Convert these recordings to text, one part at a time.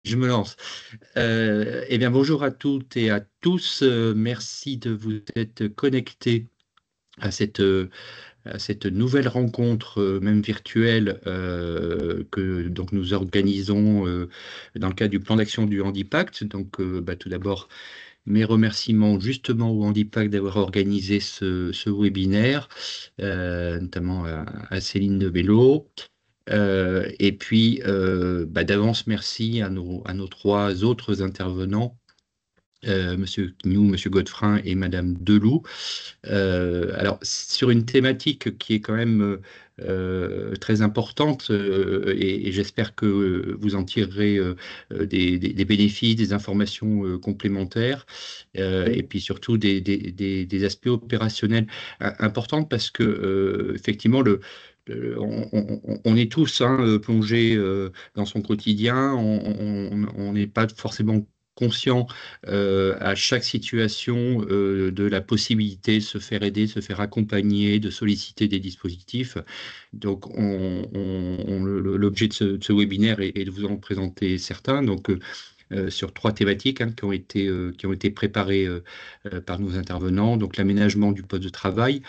je me lance. Eh bien, bonjour à toutes et à tous. Merci de vous être connectés à cette nouvelle rencontre, même virtuelle, que donc nous organisons dans le cadre du plan d'action du Handipact. Donc, tout d'abord, mes remerciements justement au Handipact d'avoir organisé ce webinaire, notamment à Céline de Bello. Et puis, d'avance, merci à nos trois autres intervenants, Monsieur Quignou, Monsieur Godefrin et Madame Deloup. Alors, sur une thématique qui est quand même très importante, et j'espère que vous en tirerez des bénéfices, des informations complémentaires, et puis surtout des aspects opérationnels importants parce que, effectivement, on est tous, hein, plongés dans son quotidien, on n'est pas forcément conscient à chaque situation de la possibilité de se faire aider, de se faire accompagner, de solliciter des dispositifs. Donc, l'objet de ce webinaire est de vous en présenter certains. Donc, sur trois thématiques, hein, qui ont été préparées par nos intervenants. Donc, l'aménagement du poste de travail,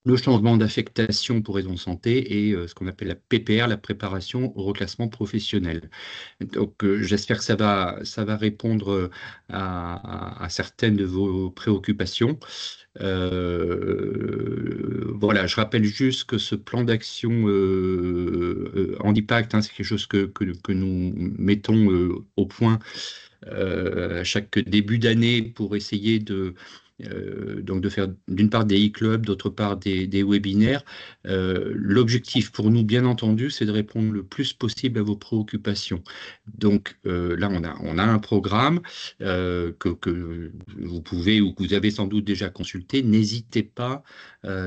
le changement d'affectation pour raison de santé et ce qu'on appelle la PPR, la préparation au reclassement professionnel. Donc, j'espère que ça va répondre à certaines de vos préoccupations. Voilà, je rappelle juste que ce plan d'action Handipact, hein, c'est quelque chose que nous mettons au point à chaque début d'année pour essayer donc de faire d'une part des e-clubs, d'autre part des webinaires. L'objectif pour nous, bien entendu, c'est de répondre le plus possible à vos préoccupations. Donc là, on a un programme que vous pouvez ou que vous avez sans doute déjà consulté. N'hésitez pas,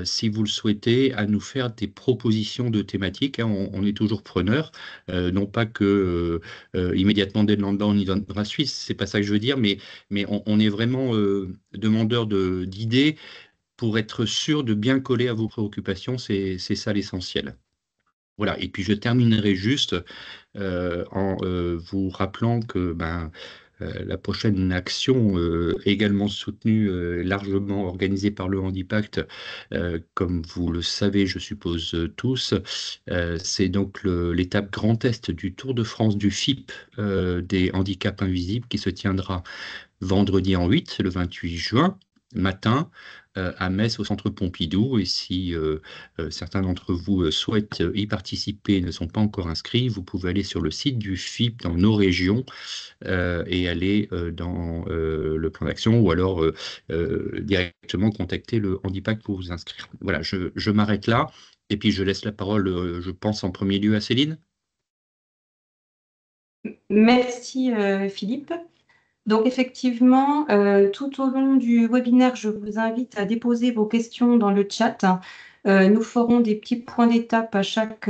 si vous le souhaitez, à nous faire des propositions de thématiques, hein. On est toujours preneur, non pas que immédiatement dès le lendemain on y donnera suite, c'est pas ça que je veux dire, mais on est vraiment demandeur d'idées pour être sûr de bien coller à vos préoccupations, c'est ça l'essentiel. Voilà, et puis je terminerai juste en vous rappelant que la prochaine action, également soutenue, largement organisée par le Handipact, comme vous le savez, je suppose tous, c'est donc l'étape Grand Est du Tour de France du FIP des handicaps invisibles qui se tiendra vendredi en 8, le 28 juin, matin, à Metz, au Centre Pompidou. Et si certains d'entre vous souhaitent y participer et ne sont pas encore inscrits, vous pouvez aller sur le site du FIP dans nos régions et aller dans le plan d'action ou alors directement contacter le Handipact pour vous inscrire. Voilà, je m'arrête là et puis je laisse la parole, je pense, en premier lieu à Céline. Merci Philippe. Donc effectivement, tout au long du webinaire, je vous invite à déposer vos questions dans le chat. Nous ferons des petits points d'étape à chaque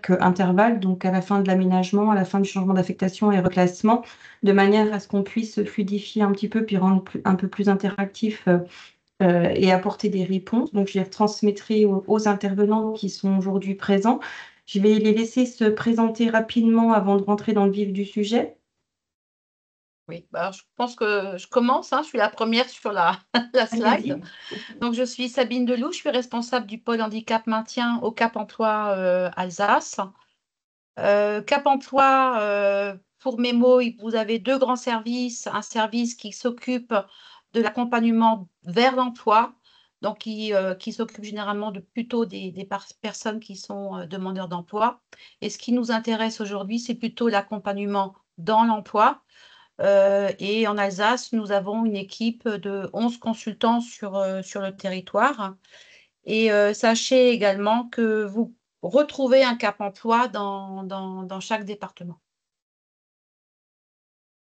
intervalle, donc à la fin de l'aménagement, à la fin du changement d'affectation et reclassement, de manière à ce qu'on puisse fluidifier un petit peu, puis rendre un peu plus interactif et apporter des réponses. Donc je les transmettrai aux intervenants qui sont aujourd'hui présents. Je vais les laisser se présenter rapidement avant de rentrer dans le vif du sujet. Oui, alors je pense que je commence, hein, je suis la première sur la slide. Donc, je suis Sabine Deloup, je suis responsable du pôle handicap maintien au Cap Emploi Alsace. Cap Emploi, pour mes mots, vous avez deux grands services. Un service qui s'occupe de l'accompagnement vers l'emploi, donc qui s'occupe généralement plutôt des personnes qui sont demandeurs d'emploi. Et ce qui nous intéresse aujourd'hui, c'est plutôt l'accompagnement dans l'emploi. Et en Alsace, nous avons une équipe de 11 consultants sur le territoire. Et sachez également que vous retrouvez un Cap Emploi dans chaque département.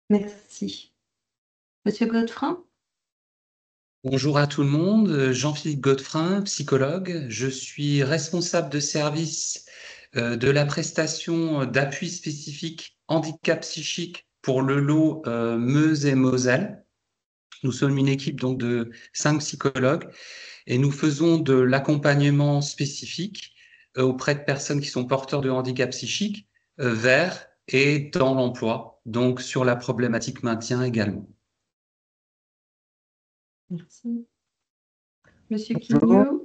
Merci. Monsieur Godefrin? Bonjour à tout le monde, Jean-Philippe Godefrin, psychologue. Je suis responsable de service de la prestation d'appui spécifique handicap psychique pour le lot Meuse et Moselle. Nous sommes une équipe donc de 5 psychologues et nous faisons de l'accompagnement spécifique auprès de personnes qui sont porteurs de handicap psychique vers et dans l'emploi, donc sur la problématique maintien également. Merci. Monsieur Bonjour, Quignou.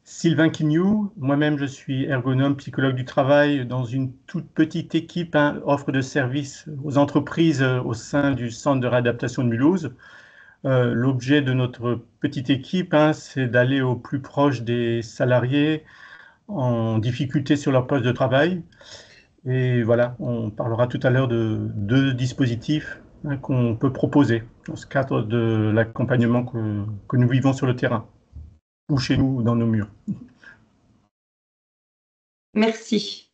Sylvain Quignou. Moi-même, je suis ergonome, psychologue du travail dans une toute petite équipe, offre de services aux entreprises au sein du Centre de réadaptation de Mulhouse. L'objet de notre petite équipe, c'est d'aller au plus proche des salariés en difficulté sur leur poste de travail. Et voilà, on parlera tout à l'heure de deux dispositifs qu'on peut proposer dans ce cadre de l'accompagnement que nous vivons sur le terrain, ou chez nous, ou dans nos murs. Merci.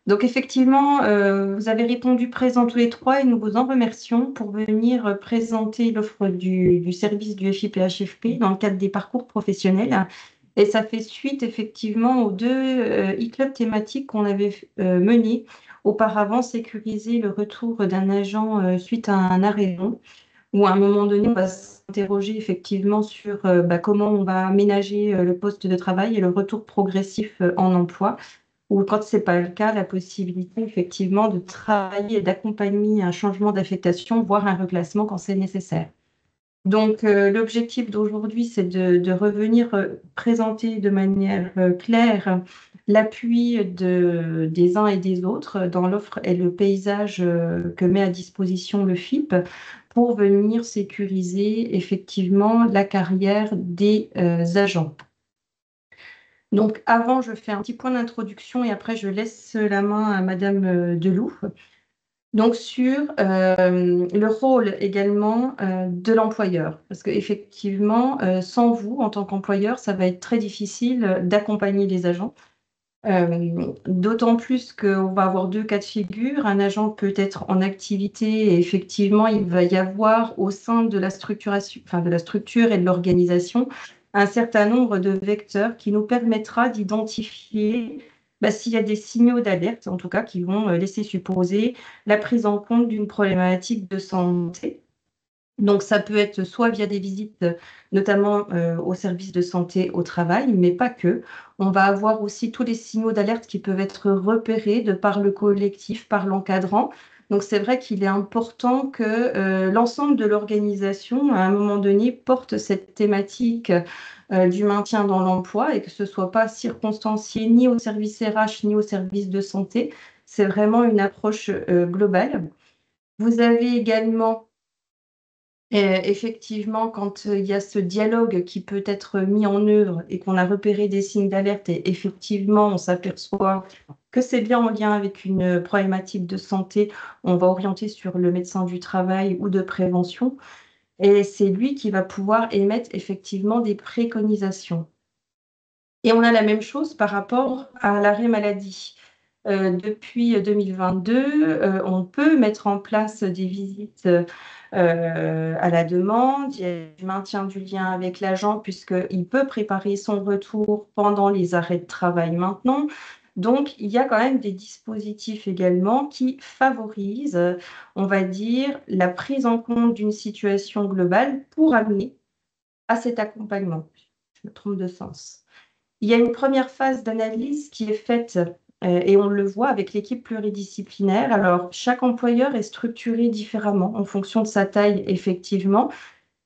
Donc effectivement, vous avez répondu présent tous les trois et nous vous en remercions pour venir présenter l'offre du service du FIPHFP dans le cadre des parcours professionnels. Et ça fait suite effectivement aux deux e-clubs thématiques qu'on avait menés auparavant, sécuriser le retour d'un agent suite à un arrêt long, où à un moment donné, on va s'interroger effectivement sur comment on va aménager le poste de travail et le retour progressif en emploi, ou quand ce n'est pas le cas, la possibilité effectivement de travailler et d'accompagner un changement d'affectation, voire un reclassement quand c'est nécessaire. Donc, l'objectif d'aujourd'hui, c'est de revenir présenter de manière claire l'appui des uns et des autres dans l'offre et le paysage que met à disposition le FIP pour venir sécuriser effectivement la carrière des agents. Donc, avant, je fais un petit point d'introduction et après, je laisse la main à Madame Deloup. Donc, sur le rôle également de l'employeur. Parce qu'effectivement, sans vous, en tant qu'employeur, ça va être très difficile d'accompagner les agents. D'autant plus qu'on va avoir deux cas de figure. Un agent peut être en activité et effectivement, il va y avoir au sein de la structuration, de la structure et de l'organisation un certain nombre de vecteurs qui nous permettra d'identifier s'il y a des signaux d'alerte, en tout cas, qui vont laisser supposer la prise en compte d'une problématique de santé. Donc, ça peut être soit via des visites, notamment au service de santé au travail, mais pas que. On va avoir aussi tous les signaux d'alerte qui peuvent être repérés de par le collectif, par l'encadrant. Donc, c'est vrai qu'il est important que l'ensemble de l'organisation, à un moment donné, porte cette thématique du maintien dans l'emploi et que ce ne soit pas circonstancié ni au service RH ni au service de santé. C'est vraiment une approche globale. Vous avez également effectivement, quand il y a ce dialogue qui peut être mis en œuvre et qu'on a repéré des signes d'alerte et effectivement, on s'aperçoit que c'est bien en lien avec une problématique de santé, on va orienter sur le médecin du travail ou de prévention et c'est lui qui va pouvoir émettre effectivement des préconisations. Et on a la même chose par rapport à l'arrêt maladie. Depuis 2022, on peut mettre en place des visites à la demande. Il y a du maintien du lien avec l'agent puisqu'il peut préparer son retour pendant les arrêts de travail maintenant. Donc, il y a quand même des dispositifs également qui favorisent, on va dire, la prise en compte d'une situation globale pour amener à cet accompagnement. Je me trompe de sens. Il y a une première phase d'analyse qui est faite et on le voit avec l'équipe pluridisciplinaire. Alors, chaque employeur est structuré différemment en fonction de sa taille, effectivement.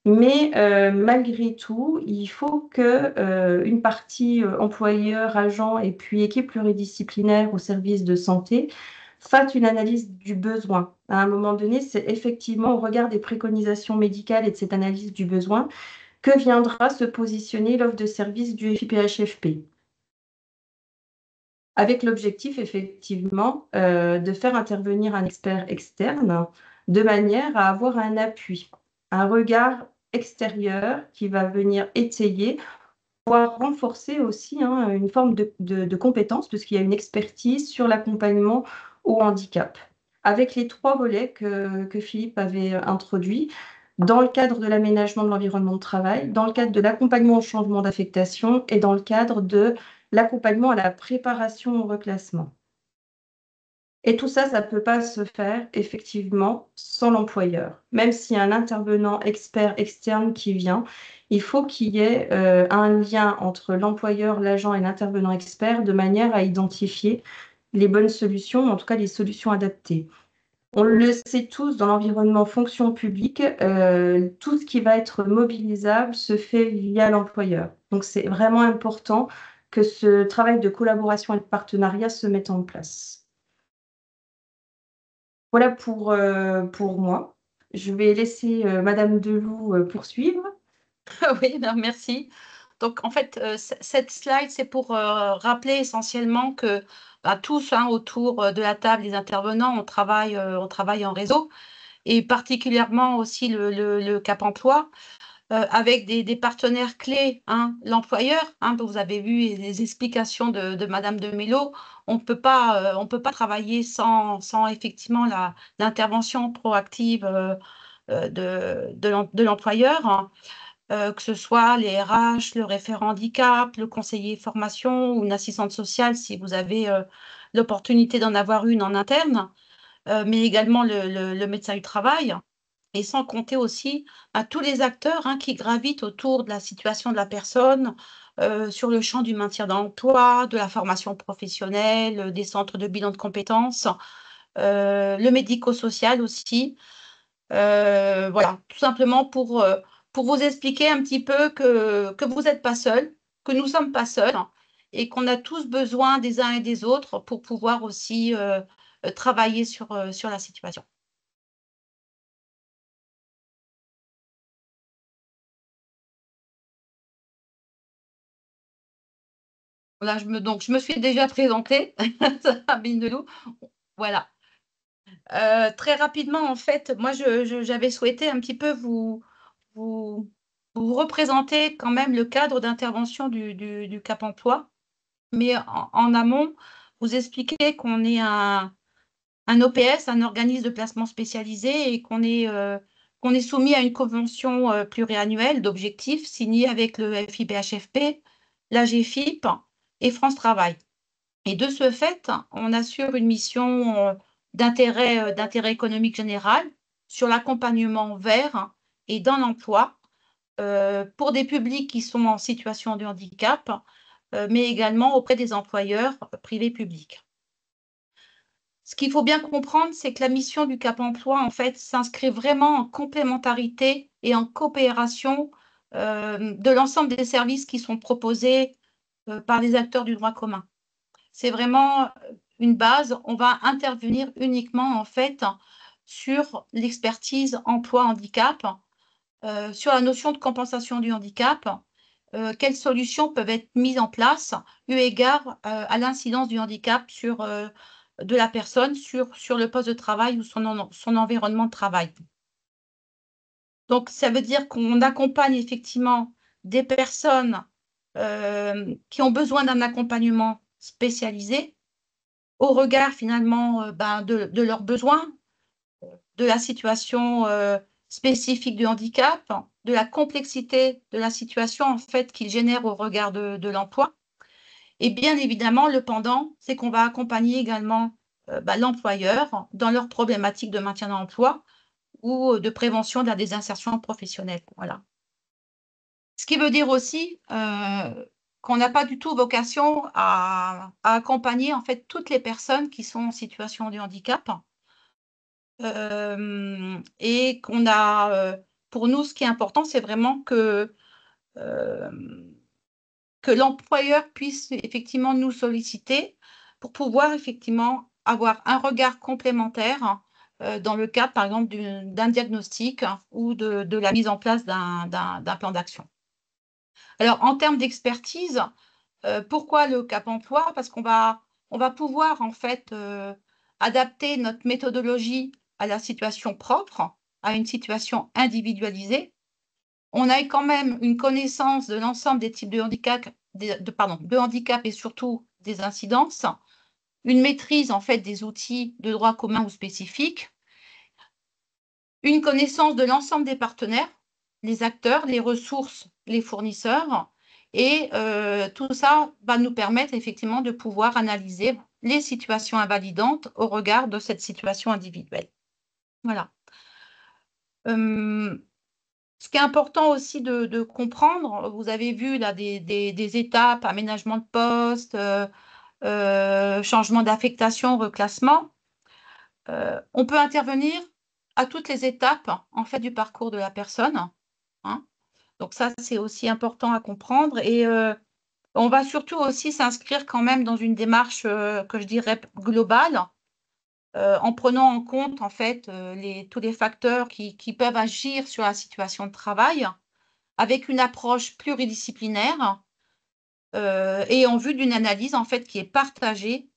Mais malgré tout, il faut qu'une partie employeur, agent et puis équipe pluridisciplinaire au service de santé fasse une analyse du besoin. À un moment donné, c'est effectivement au regard des préconisations médicales et de cette analyse du besoin que viendra se positionner l'offre de service du FIPHFP. Avec l'objectif, effectivement, de faire intervenir un expert externe de manière à avoir un appui, un regard extérieur qui va venir étayer, voire renforcer aussi une forme de compétence, puisqu'il y a une expertise sur l'accompagnement au handicap. Avec les trois volets que Philippe avait introduits, dans le cadre de l'aménagement de l'environnement de travail, dans le cadre de l'accompagnement au changement d'affectation et dans le cadre de l'accompagnement à la préparation au reclassement. Et tout ça, ça ne peut pas se faire effectivement sans l'employeur. Même s'il y a un intervenant expert externe qui vient, il faut qu'il y ait un lien entre l'employeur, l'agent et l'intervenant expert de manière à identifier les bonnes solutions, en tout cas les solutions adaptées. On le sait tous, dans l'environnement fonction publique, tout ce qui va être mobilisable se fait via l'employeur. Donc, c'est vraiment important que ce travail de collaboration et de partenariat se mette en place. Voilà pour moi. Je vais laisser Madame Deloup poursuivre. Oui, ben, merci. Donc, en fait, cette slide, c'est pour rappeler essentiellement que tous autour de la table, les intervenants, on travaille en réseau, et particulièrement aussi le Cap Emploi, avec des partenaires clés, l'employeur, vous avez vu les explications de Madame de Mello, on peut pas travailler sans effectivement l'intervention proactive de l'employeur, que ce soit les RH, le référent handicap, le conseiller formation ou une assistante sociale si vous avez l'opportunité d'en avoir une en interne, mais également le médecin du travail. Et sans compter aussi à tous les acteurs qui gravitent autour de la situation de la personne, sur le champ du maintien d'emploi, de la formation professionnelle, des centres de bilan de compétences, le médico-social aussi. Voilà, tout simplement pour vous expliquer un petit peu que vous n'êtes pas seuls, que nous ne sommes pas seuls et qu'on a tous besoin des uns et des autres pour pouvoir aussi travailler sur la situation. Là, je me suis déjà présentée, Sabine Deloup. Voilà. Très rapidement, en fait, moi, j'avais souhaité un petit peu vous représenter quand même le cadre d'intervention du Cap Emploi, mais en amont, vous expliquer qu'on est un OPS, un organisme de placement spécialisé, et qu'on est soumis à une convention pluriannuelle d'objectifs signée avec le FIPHFP, la GFIP et France Travail. Et de ce fait, on assure une mission d'intérêt économique général sur l'accompagnement vers et dans l'emploi pour des publics qui sont en situation de handicap, mais également auprès des employeurs privés publics. Ce qu'il faut bien comprendre, c'est que la mission du Cap Emploi, en fait, s'inscrit vraiment en complémentarité et en coopération de l'ensemble des services qui sont proposés par les acteurs du droit commun. C'est vraiment une base. On va intervenir uniquement, en fait, sur l'expertise emploi-handicap, sur la notion de compensation du handicap, quelles solutions peuvent être mises en place eu égard à l'incidence du handicap de la personne sur le poste de travail ou son environnement de travail. Donc, ça veut dire qu'on accompagne effectivement des personnes qui ont besoin d'un accompagnement spécialisé au regard finalement de leurs besoins, de la situation spécifique du handicap, de la complexité de la situation en fait qu'il génère au regard de l'emploi. Et bien évidemment, le pendant, c'est qu'on va accompagner également l'employeur dans leurs problématiques de maintien dans l'emploi ou de prévention de la désinsertion professionnelle. Voilà. Ce qui veut dire aussi qu'on n'a pas du tout vocation à accompagner en fait toutes les personnes qui sont en situation de handicap. Et qu'on a, pour nous, ce qui est important, c'est vraiment que l'employeur puisse effectivement nous solliciter pour pouvoir effectivement avoir un regard complémentaire dans le cadre, par exemple, d'un diagnostic ou de la mise en place d'un plan d'action. Alors, en termes d'expertise, pourquoi le Cap Emploi? Parce qu'on va pouvoir en fait adapter notre méthodologie à la situation propre, à une situation individualisée. On a quand même une connaissance de l'ensemble des types de handicap, de handicap et surtout des incidences, une maîtrise en fait des outils de droit commun ou spécifiques, une connaissance de l'ensemble des partenaires, les acteurs, les ressources, les fournisseurs, et tout ça va nous permettre effectivement de pouvoir analyser les situations invalidantes au regard de cette situation individuelle. Voilà. Ce qui est important aussi de comprendre, vous avez vu là des étapes, aménagement de poste, changement d'affectation, reclassement. On peut intervenir à toutes les étapes en fait, du parcours de la personne. Hein. Donc ça, c'est aussi important à comprendre. Et on va surtout aussi s'inscrire quand même dans une démarche que je dirais globale, en prenant en compte en fait tous les facteurs qui peuvent agir sur la situation de travail, avec une approche pluridisciplinaire et en vue d'une analyse en fait qui est partagée,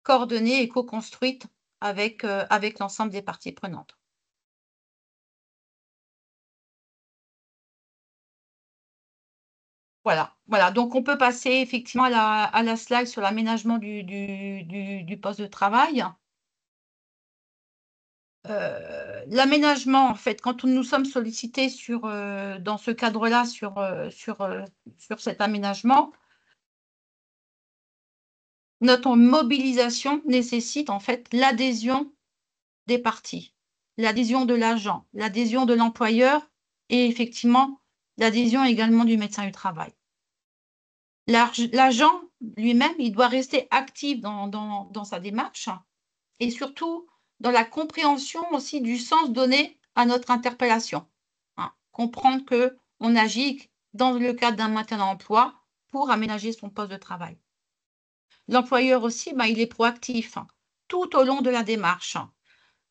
coordonnée et co-construite avec l'ensemble des parties prenantes. Voilà. Donc on peut passer effectivement à la slide sur l'aménagement du poste de travail. L'aménagement, en fait, quand nous sommes sollicités dans ce cadre-là sur cet aménagement, notre mobilisation nécessite en fait l'adhésion des parties, l'adhésion de l'agent, l'adhésion de l'employeur et effectivement l'adhésion également du médecin du travail. L'agent lui-même, il doit rester actif dans sa démarche et surtout dans la compréhension aussi du sens donné à notre interpellation. Hein, comprendre qu'on agit dans le cadre d'un maintien d'emploi pour aménager son poste de travail. L'employeur aussi, il est proactif tout au long de la démarche.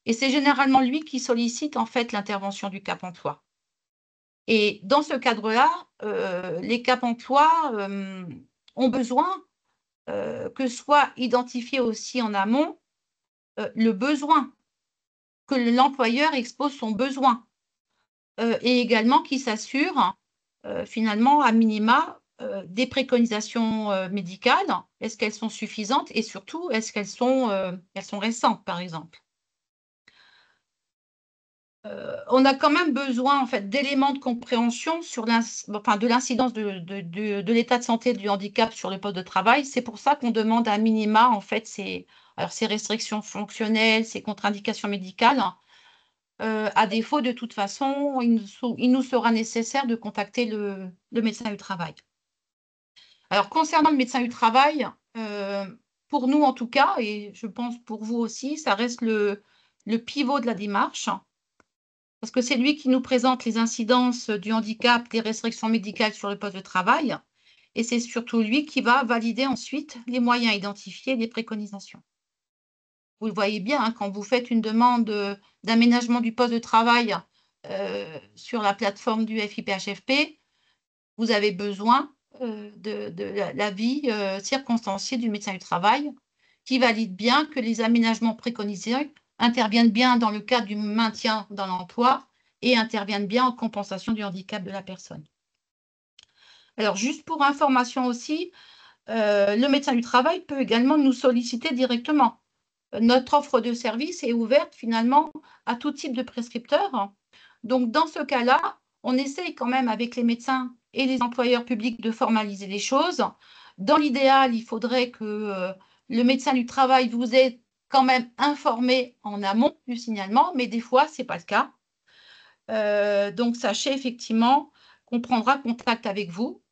Et c'est généralement lui qui sollicite en fait l'intervention du Cap Emploi. Et dans ce cadre-là, les Cap Emploi ont besoin que soit identifié aussi en amont le besoin, que l'employeur expose son besoin et également qu'il s'assure finalement à minima des préconisations médicales. Est-ce qu'elles sont suffisantes et surtout, est-ce qu'elles sont récentes, par exemple? On a quand même besoin en fait, d'éléments de compréhension de l'incidence de l'état de santé du handicap sur le poste de travail. C'est pour ça qu'on demande à minima en fait, ces restrictions fonctionnelles, ces contre-indications médicales. À défaut, de toute façon, il nous sera nécessaire de contacter le médecin du travail. Alors, concernant le médecin du travail, pour nous en tout cas, et je pense pour vous aussi, ça reste le pivot de la démarche, parce que c'est lui qui nous présente les incidences du handicap, des restrictions médicales sur le poste de travail, et c'est surtout lui qui va valider ensuite les moyens identifiés et les préconisations. Vous le voyez bien, hein, quand vous faites une demande d'aménagement du poste de travail sur la plateforme du FIPHFP, vous avez besoin de l'avis circonstancié du médecin du travail qui valide bien que les aménagements préconisés interviennent bien dans le cadre du maintien dans l'emploi et interviennent bien en compensation du handicap de la personne. Alors, juste pour information aussi, le médecin du travail peut également nous solliciter directement. Notre offre de service est ouverte finalement à tout type de prescripteurs. Donc, dans ce cas-là, on essaye quand même avec les médecins et les employeurs publics de formaliser les choses. Dans l'idéal, il faudrait que le médecin du travail vous ait quand même informé en amont du signalement, mais des fois, ce n'est pas le cas. Donc, sachez effectivement qu'on prendra contact avec vous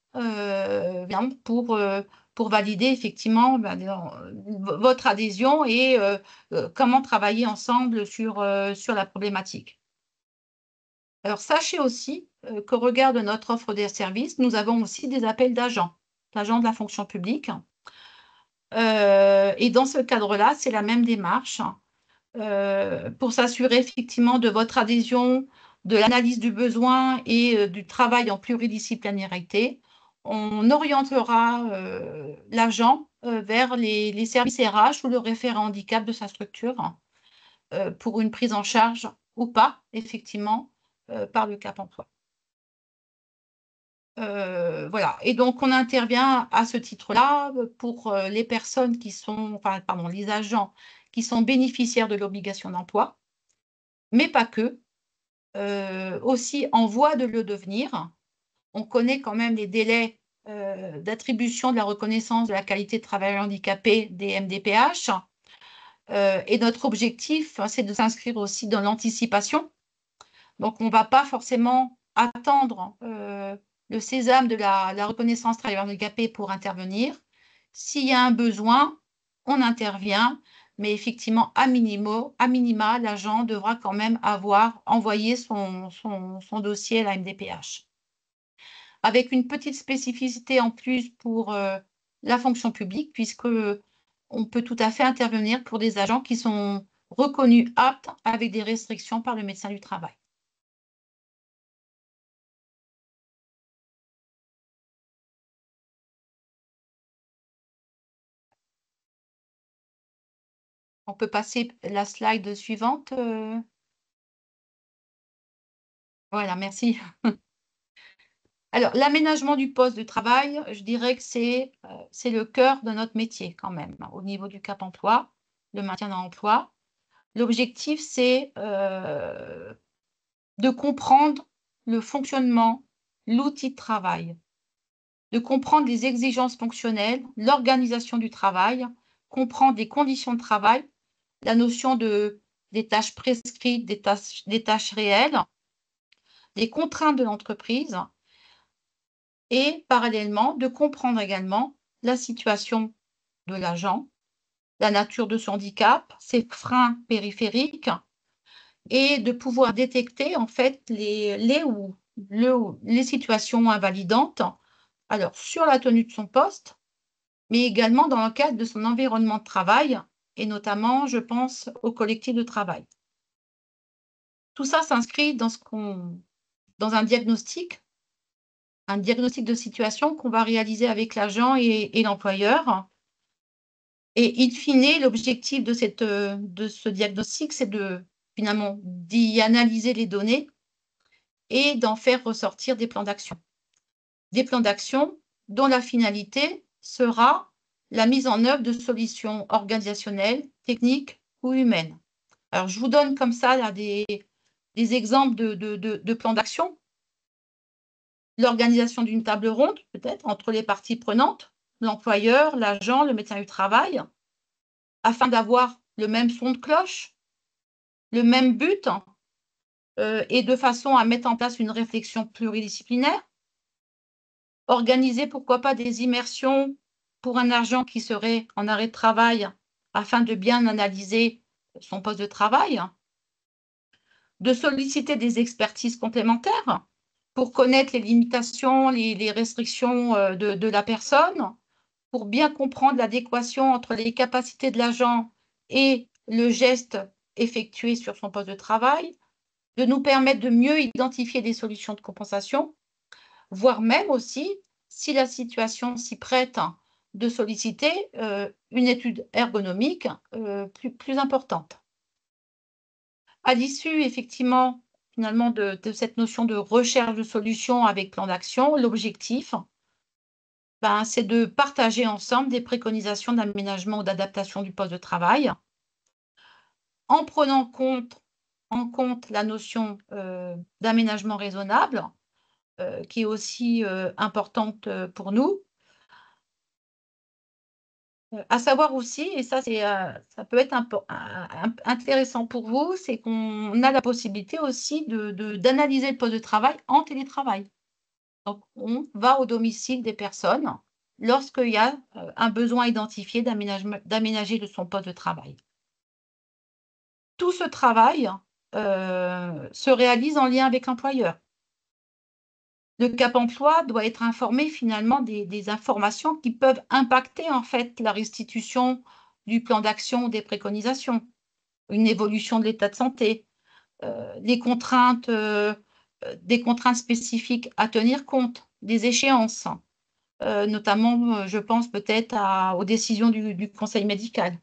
pour valider effectivement votre adhésion et comment travailler ensemble sur la problématique. Alors, sachez aussi qu'au regard de notre offre de services, nous avons aussi des appels d'agents de la fonction publique. Et dans ce cadre-là, c'est la même démarche pour s'assurer effectivement de votre adhésion, de l'analyse du besoin et du travail en pluridisciplinarité. On orientera l'agent vers les services RH ou le référent handicap de sa structure pour une prise en charge ou pas, effectivement, par le Cap Emploi. Voilà. Et donc, on intervient à ce titre-là pour les personnes qui sont, les agents qui sont bénéficiaires de l'obligation d'emploi, mais pas que, aussi en voie de le devenir. On connaît quand même les délais d'attribution de la reconnaissance de la qualité de travailleur handicapé des MDPH. Et notre objectif, c'est de s'inscrire aussi dans l'anticipation. Donc, on ne va pas forcément attendre le sésame de la reconnaissance travailleur handicapé pour intervenir. S'il y a un besoin, on intervient mais effectivement, à minima, l'agent devra quand même avoir envoyé son dossier à la MDPH. Avec une petite spécificité en plus pour la fonction publique, puisque on peut tout à fait intervenir pour des agents qui sont reconnus aptes avec des restrictions par le médecin du travail. On peut passer la slide suivante. Voilà, merci. Alors, l'aménagement du poste de travail, je dirais que c'est le cœur de notre métier quand même, au niveau du Cap emploi, le maintien dans l'emploi. L'objectif, c'est de comprendre le fonctionnement, l'outil de travail, de comprendre les exigences fonctionnelles, l'organisation du travail, comprendre les conditions de travail, la notion des tâches prescrites, des tâches réelles, les contraintes de l'entreprise et parallèlement de comprendre également la situation de l'agent, la nature de son handicap, ses freins périphériques et de pouvoir détecter en fait les situations invalidantes, alors sur la tenue de son poste, mais également dans le cadre de son environnement de travail et notamment, je pense, au collectif de travail. Tout ça s'inscrit dans un diagnostic de situation qu'on va réaliser avec l'agent et l'employeur. Et in fine, l'objectif de ce diagnostic, c'est finalement d'y analyser les données et d'en faire ressortir des plans d'action. Des plans d'action dont la finalité sera la mise en œuvre de solutions organisationnelles, techniques ou humaines. Alors, je vous donne comme ça là, des exemples de plans d'action. L'organisation d'une table ronde, peut-être, entre les parties prenantes, l'employeur, l'agent, le médecin du travail, afin d'avoir le même son de cloche, le même but, et de façon à mettre en place une réflexion pluridisciplinaire. Organiser, pourquoi pas, des immersions pour un agent qui serait en arrêt de travail afin de bien analyser son poste de travail. De solliciter des expertises complémentaires pour connaître les limitations, les restrictions de la personne, pour bien comprendre l'adéquation entre les capacités de l'agent et le geste effectué sur son poste de travail, de nous permettre de mieux identifier des solutions de compensation, voire même aussi, si la situation s'y prête, de solliciter une étude ergonomique plus importante. À l'issue, effectivement, finalement, de cette notion de recherche de solutions avec plan d'action, l'objectif, c'est de partager ensemble des préconisations d'aménagement ou d'adaptation du poste de travail en prenant en compte la notion d'aménagement raisonnable, qui est aussi importante pour nous. À savoir aussi, et ça, ça peut être intéressant pour vous, c'est qu'on a la possibilité aussi d'analyser le poste de travail en télétravail. Donc, on va au domicile des personnes lorsqu'il y a un besoin identifié d'aménager de son poste de travail. Tout ce travail se réalise en lien avec l'employeur. Le Cap emploi doit être informé finalement des informations qui peuvent impacter en fait la restitution du plan d'action ou des préconisations, une évolution de l'état de santé, des contraintes spécifiques à tenir compte, des échéances, notamment, je pense peut-être aux décisions du conseil médical.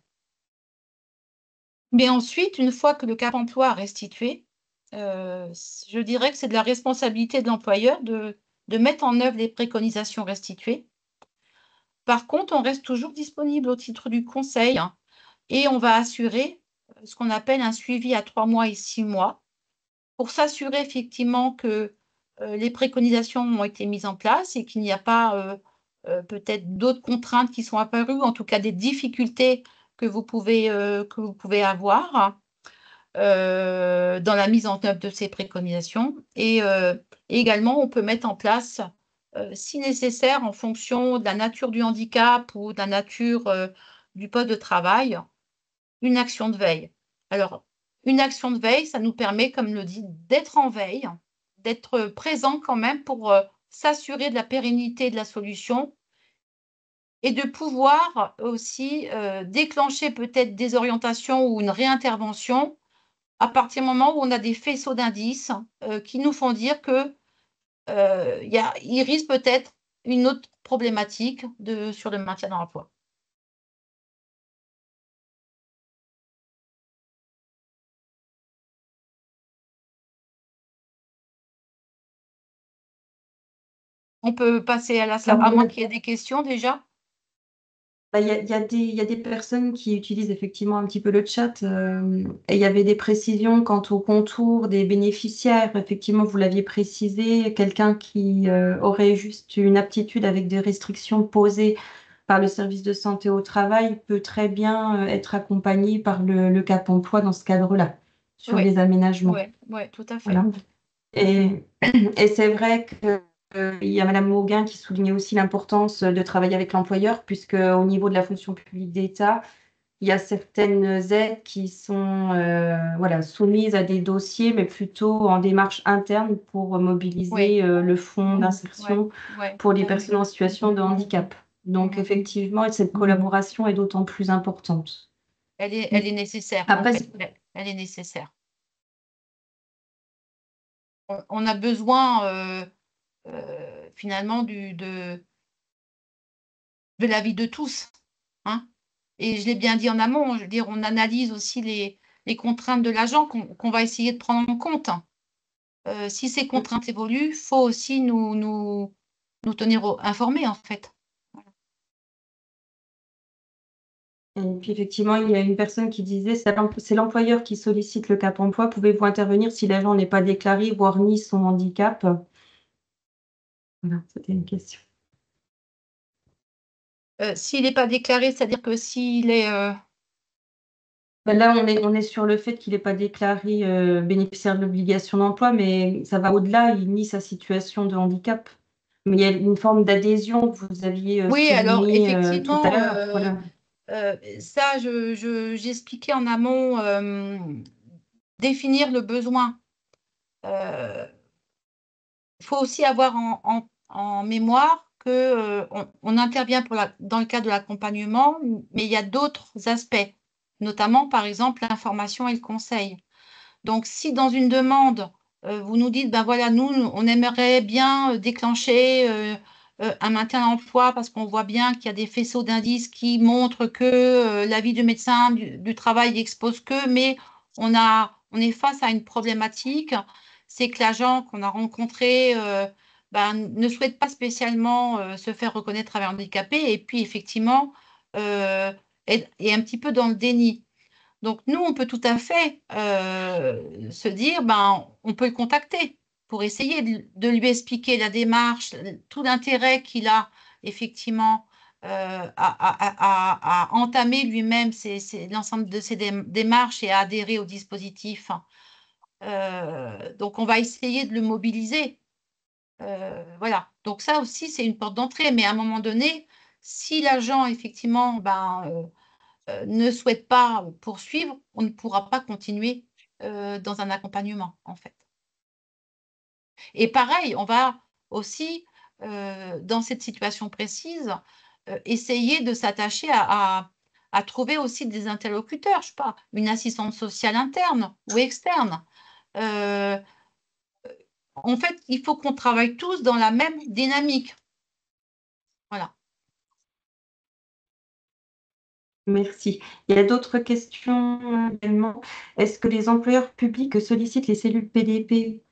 Mais ensuite, une fois que le Cap emploi a restitué, je dirais que c'est de la responsabilité de l'employeur de mettre en œuvre les préconisations restituées. Par contre, on reste toujours disponible au titre du conseil et on va assurer ce qu'on appelle un suivi à 3 mois et 6 mois pour s'assurer effectivement que les préconisations ont été mises en place et qu'il n'y a pas peut-être d'autres contraintes qui sont apparues, en tout cas des difficultés que vous pouvez avoir dans la mise en œuvre de ces préconisations. Et également, on peut mettre en place, si nécessaire, en fonction de la nature du handicap ou de la nature du poste de travail, une action de veille. Alors, une action de veille, ça nous permet, comme le dit, d'être en veille, d'être présent quand même pour s'assurer de la pérennité de la solution et de pouvoir aussi déclencher peut-être des orientations ou une réintervention à partir du moment où on a des faisceaux d'indices qui nous font dire que il risque peut-être une autre problématique sur le maintien dans l'emploi. On peut passer à la slide, à moins qu'il y ait des questions déjà. Il y a des personnes qui utilisent effectivement un petit peu le chat et il y avait des précisions quant au contour des bénéficiaires. Effectivement, vous l'aviez précisé, quelqu'un qui aurait juste une aptitude avec des restrictions posées par le service de santé au travail peut très bien être accompagné par le Cap emploi dans ce cadre-là, sur les aménagements. Oui, tout à fait. Voilà. Et c'est vrai que il y a Madame Mauguin qui soulignait aussi l'importance de travailler avec l'employeur, puisque au niveau de la fonction publique d'État, il y a certaines aides qui sont soumises à des dossiers, mais plutôt en démarche interne pour mobiliser le fonds d'insertion pour les personnes en situation de handicap. Donc, effectivement, cette collaboration est d'autant plus importante. Elle est nécessaire. Après, en fait. Elle est nécessaire. On a besoin finalement de l'avis de tous. Hein. Et je l'ai bien dit en amont, je veux dire, on analyse aussi les contraintes de l'agent qu'on va essayer de prendre en compte. Si ces contraintes évoluent, il faut aussi nous tenir informés, en fait. Et puis effectivement, il y a une personne qui disait, c'est l'employeur qui sollicite le Cap emploi. Pouvez-vous intervenir si l'agent n'est pas déclaré, voire ni son handicap? Voilà, c'était une question. S'il n'est pas déclaré, c'est-à-dire que s'il est... Là, on est sur le fait qu'il n'est pas déclaré bénéficiaire de l'obligation d'emploi, mais ça va au-delà, il nie sa situation de handicap. Mais il y a une forme d'adhésion que vous aviez oui, alors soulignée tout à l'heure. Ça, j'expliquais en amont définir le besoin. Il faut aussi avoir en mémoire que on intervient dans le cadre de l'accompagnement, mais il y a d'autres aspects, notamment par exemple l'information et le conseil. Donc, si dans une demande, vous nous dites, ben voilà, nous, on aimerait bien déclencher un maintien à l'emploi parce qu'on voit bien qu'il y a des faisceaux d'indices qui montrent que l'avis du médecin du travail expose que, mais on est face à une problématique, c'est que l'agent qu'on a rencontré ne souhaite pas spécialement se faire reconnaître travailleur handicapé et puis effectivement est un petit peu dans le déni. Donc, nous, on peut tout à fait se dire, on peut le contacter pour essayer de lui expliquer la démarche, tout l'intérêt qu'il a effectivement à entamer lui-même l'ensemble de ces démarches et à adhérer au dispositif. Donc, on va essayer de le mobiliser. Voilà. Donc, ça aussi, c'est une porte d'entrée. Mais à un moment donné, si l'agent, effectivement, ne souhaite pas poursuivre, on ne pourra pas continuer dans un accompagnement, en fait. Et pareil, on va aussi, dans cette situation précise, essayer de s'attacher à trouver aussi des interlocuteurs, je ne sais pas, une assistante sociale interne ou externe. En fait, il faut qu'on travaille tous dans la même dynamique. Voilà. Merci. Il y a d'autres questions également. Est-ce que les employeurs publics sollicitent les cellules PDP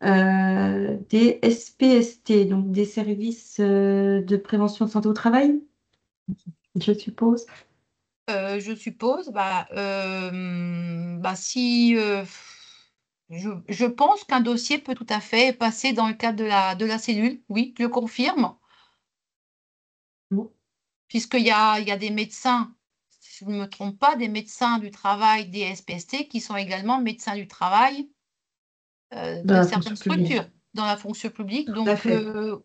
des SPST, donc des services de prévention de santé au travail, je suppose? Je suppose, si je pense qu'un dossier peut tout à fait passer dans le cadre de la cellule, oui, je le confirme, puisqu'il y a des médecins, si je ne me trompe pas, des médecins du travail des SPST qui sont également médecins du travail de certaines structures dans la fonction publique, donc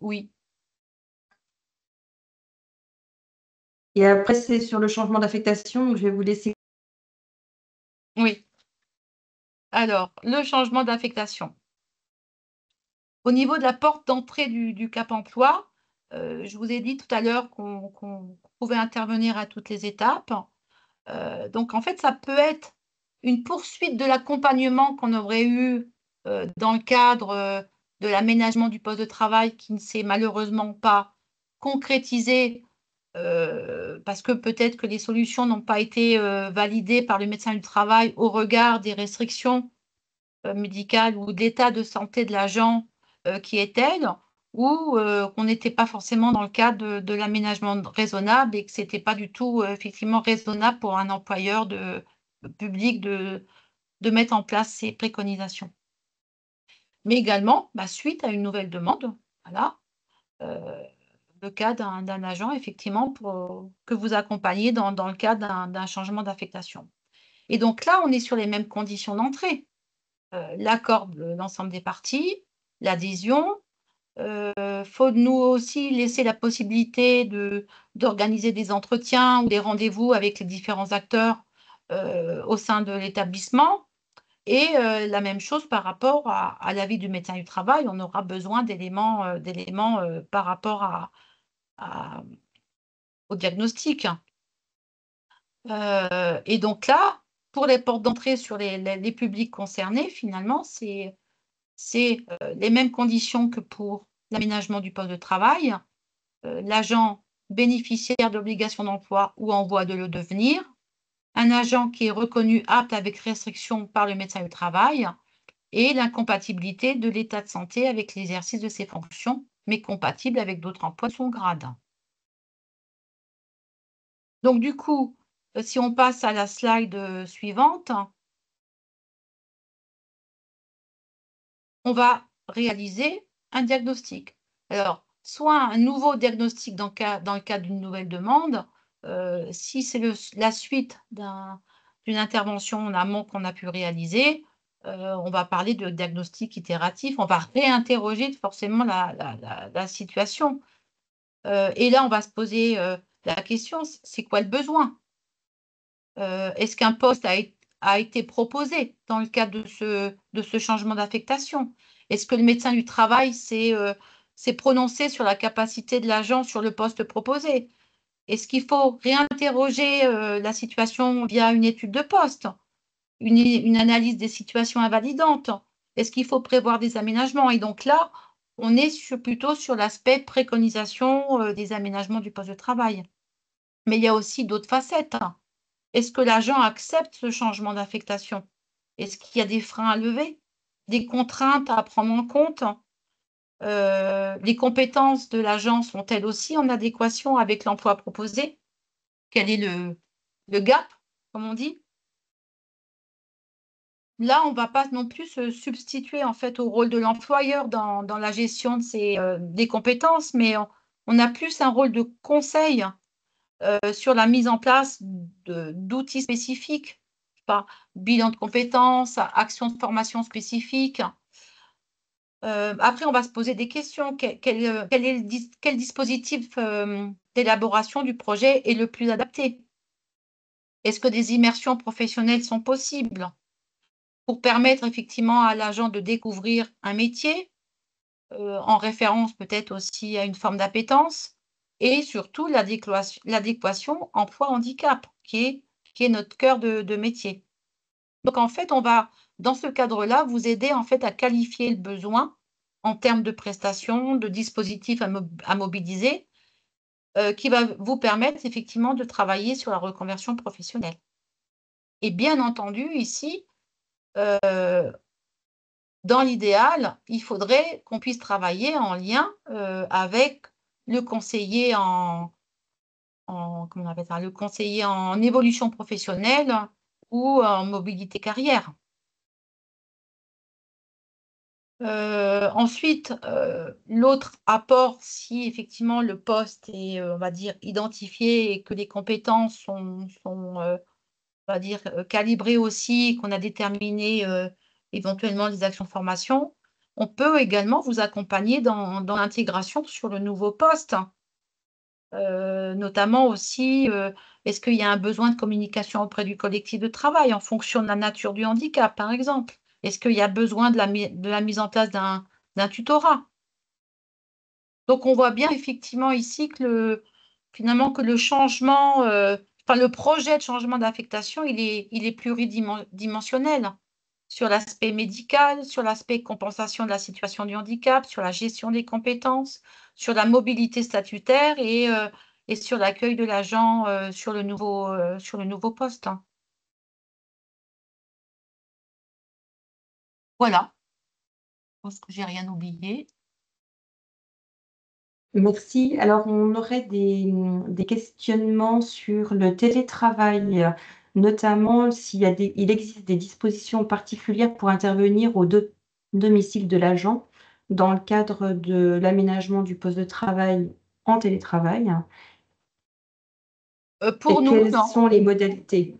oui. Et après, c'est sur le changement d'affectation, donc je vais vous laisser Oui. Alors, le changement d'affectation. Au niveau de la porte d'entrée du Cap emploi, je vous ai dit tout à l'heure qu'on pouvait intervenir à toutes les étapes. Donc, en fait, ça peut être une poursuite de l'accompagnement qu'on aurait eu dans le cadre de l'aménagement du poste de travail qui ne s'est malheureusement pas concrétisé parce que peut-être que les solutions n'ont pas été validées par le médecin du travail au regard des restrictions médicales ou de l'état de santé de l'agent qui est tel, ou qu'on n'était pas forcément dans le cadre de l'aménagement raisonnable et que ce n'était pas du tout effectivement raisonnable pour un employeur public de mettre en place ces préconisations. Mais également, suite à une nouvelle demande, voilà, le cas d'un agent, effectivement, pour que vous accompagnez dans le cadre d'un changement d'affectation. Et donc là, on est sur les mêmes conditions d'entrée. L'accord de l'ensemble des parties, l'adhésion. Faut nous aussi laisser la possibilité d'organiser des entretiens ou des rendez-vous avec les différents acteurs au sein de l'établissement. Et la même chose par rapport à l'avis du médecin du travail, on aura besoin d'éléments par rapport au diagnostic. Et donc là, pour les portes d'entrée sur les publics concernés, finalement, c'est les mêmes conditions que pour l'aménagement du poste de travail. L'agent bénéficiaire d'obligation d'emploi ou en voie de le devenir, un agent qui est reconnu apte avec restriction par le médecin du travail et l'incompatibilité de l'état de santé avec l'exercice de ses fonctions, mais compatible avec d'autres emplois de son grade. Donc du coup, si on passe à la slide suivante, on va réaliser un diagnostic. Alors, soit un nouveau diagnostic dans le cadre d'une nouvelle demande, si c'est la suite d'une intervention en amont qu'on a pu réaliser, on va parler de diagnostic itératif, on va réinterroger forcément la situation. Et là, on va se poser la question, c'est quoi le besoin? Est-ce qu'un poste a été proposé dans le cadre de ce changement d'affectation? Est-ce que le médecin du travail s'est prononcé sur la capacité de l'agent sur le poste proposé? Est-ce qu'il faut réinterroger la situation via une étude de poste, une analyse des situations invalidantes? Est-ce qu'il faut prévoir des aménagements? Et donc là, on est plutôt sur l'aspect préconisation des aménagements du poste de travail. Mais il y a aussi d'autres facettes. Est-ce que l'agent accepte ce changement d'affectation? Est-ce qu'il y a des freins à lever, des contraintes à prendre en compte? Les compétences de l'agent sont-elles aussi en adéquation avec l'emploi proposé? Quel est le gap, comme on dit? Là, on ne va pas non plus se substituer en fait au rôle de l'employeur dans la gestion des compétences, mais on a plus un rôle de conseil sur la mise en place d'outils spécifiques, pas bilan de compétences, actions de formation spécifiques. Après, on va se poser des questions. Quel dispositif d'élaboration du projet est le plus adapté? Est-ce que des immersions professionnelles sont possibles pour permettre effectivement à l'agent de découvrir un métier, en référence peut-être aussi à une forme d'appétence, et surtout l'adéquation emploi-handicap, qui est notre cœur de métier. Donc, en fait, on va, dans ce cadre-là, vous aider en fait à qualifier le besoin en termes de prestations, de dispositifs à mobiliser, qui va vous permettre effectivement de travailler sur la reconversion professionnelle. Et bien entendu, ici, dans l'idéal, il faudrait qu'on puisse travailler en lien avec le conseiller comment on appelle ça, le conseiller en évolution professionnelle ou en mobilité carrière. Ensuite, l'autre apport, si effectivement le poste est, on va dire, identifié et que les compétences sont on va dire, calibrées aussi, qu'on a déterminé éventuellement les actions de formation, on peut également vous accompagner dans l'intégration sur le nouveau poste. Notamment aussi, est-ce qu'il y a un besoin de communication auprès du collectif de travail en fonction de la nature du handicap, par exemple? Est-ce qu'il y a besoin de la mise en place d'un tutorat? Donc, on voit bien effectivement ici que finalement que le changement, le projet de changement d'affectation, il est pluridimensionnel sur l'aspect médical, sur l'aspect compensation de la situation du handicap, sur la gestion des compétences, sur la mobilité statutaire et sur l'accueil de l'agent sur le nouveau poste, hein. Voilà, je pense que j'ai rien oublié. Merci. Alors, on aurait des questionnements sur le télétravail, notamment il existe des dispositions particulières pour intervenir au domicile de l'agent dans le cadre de l'aménagement du poste de travail en télétravail. Pour Et nous, quelles non. sont les modalités?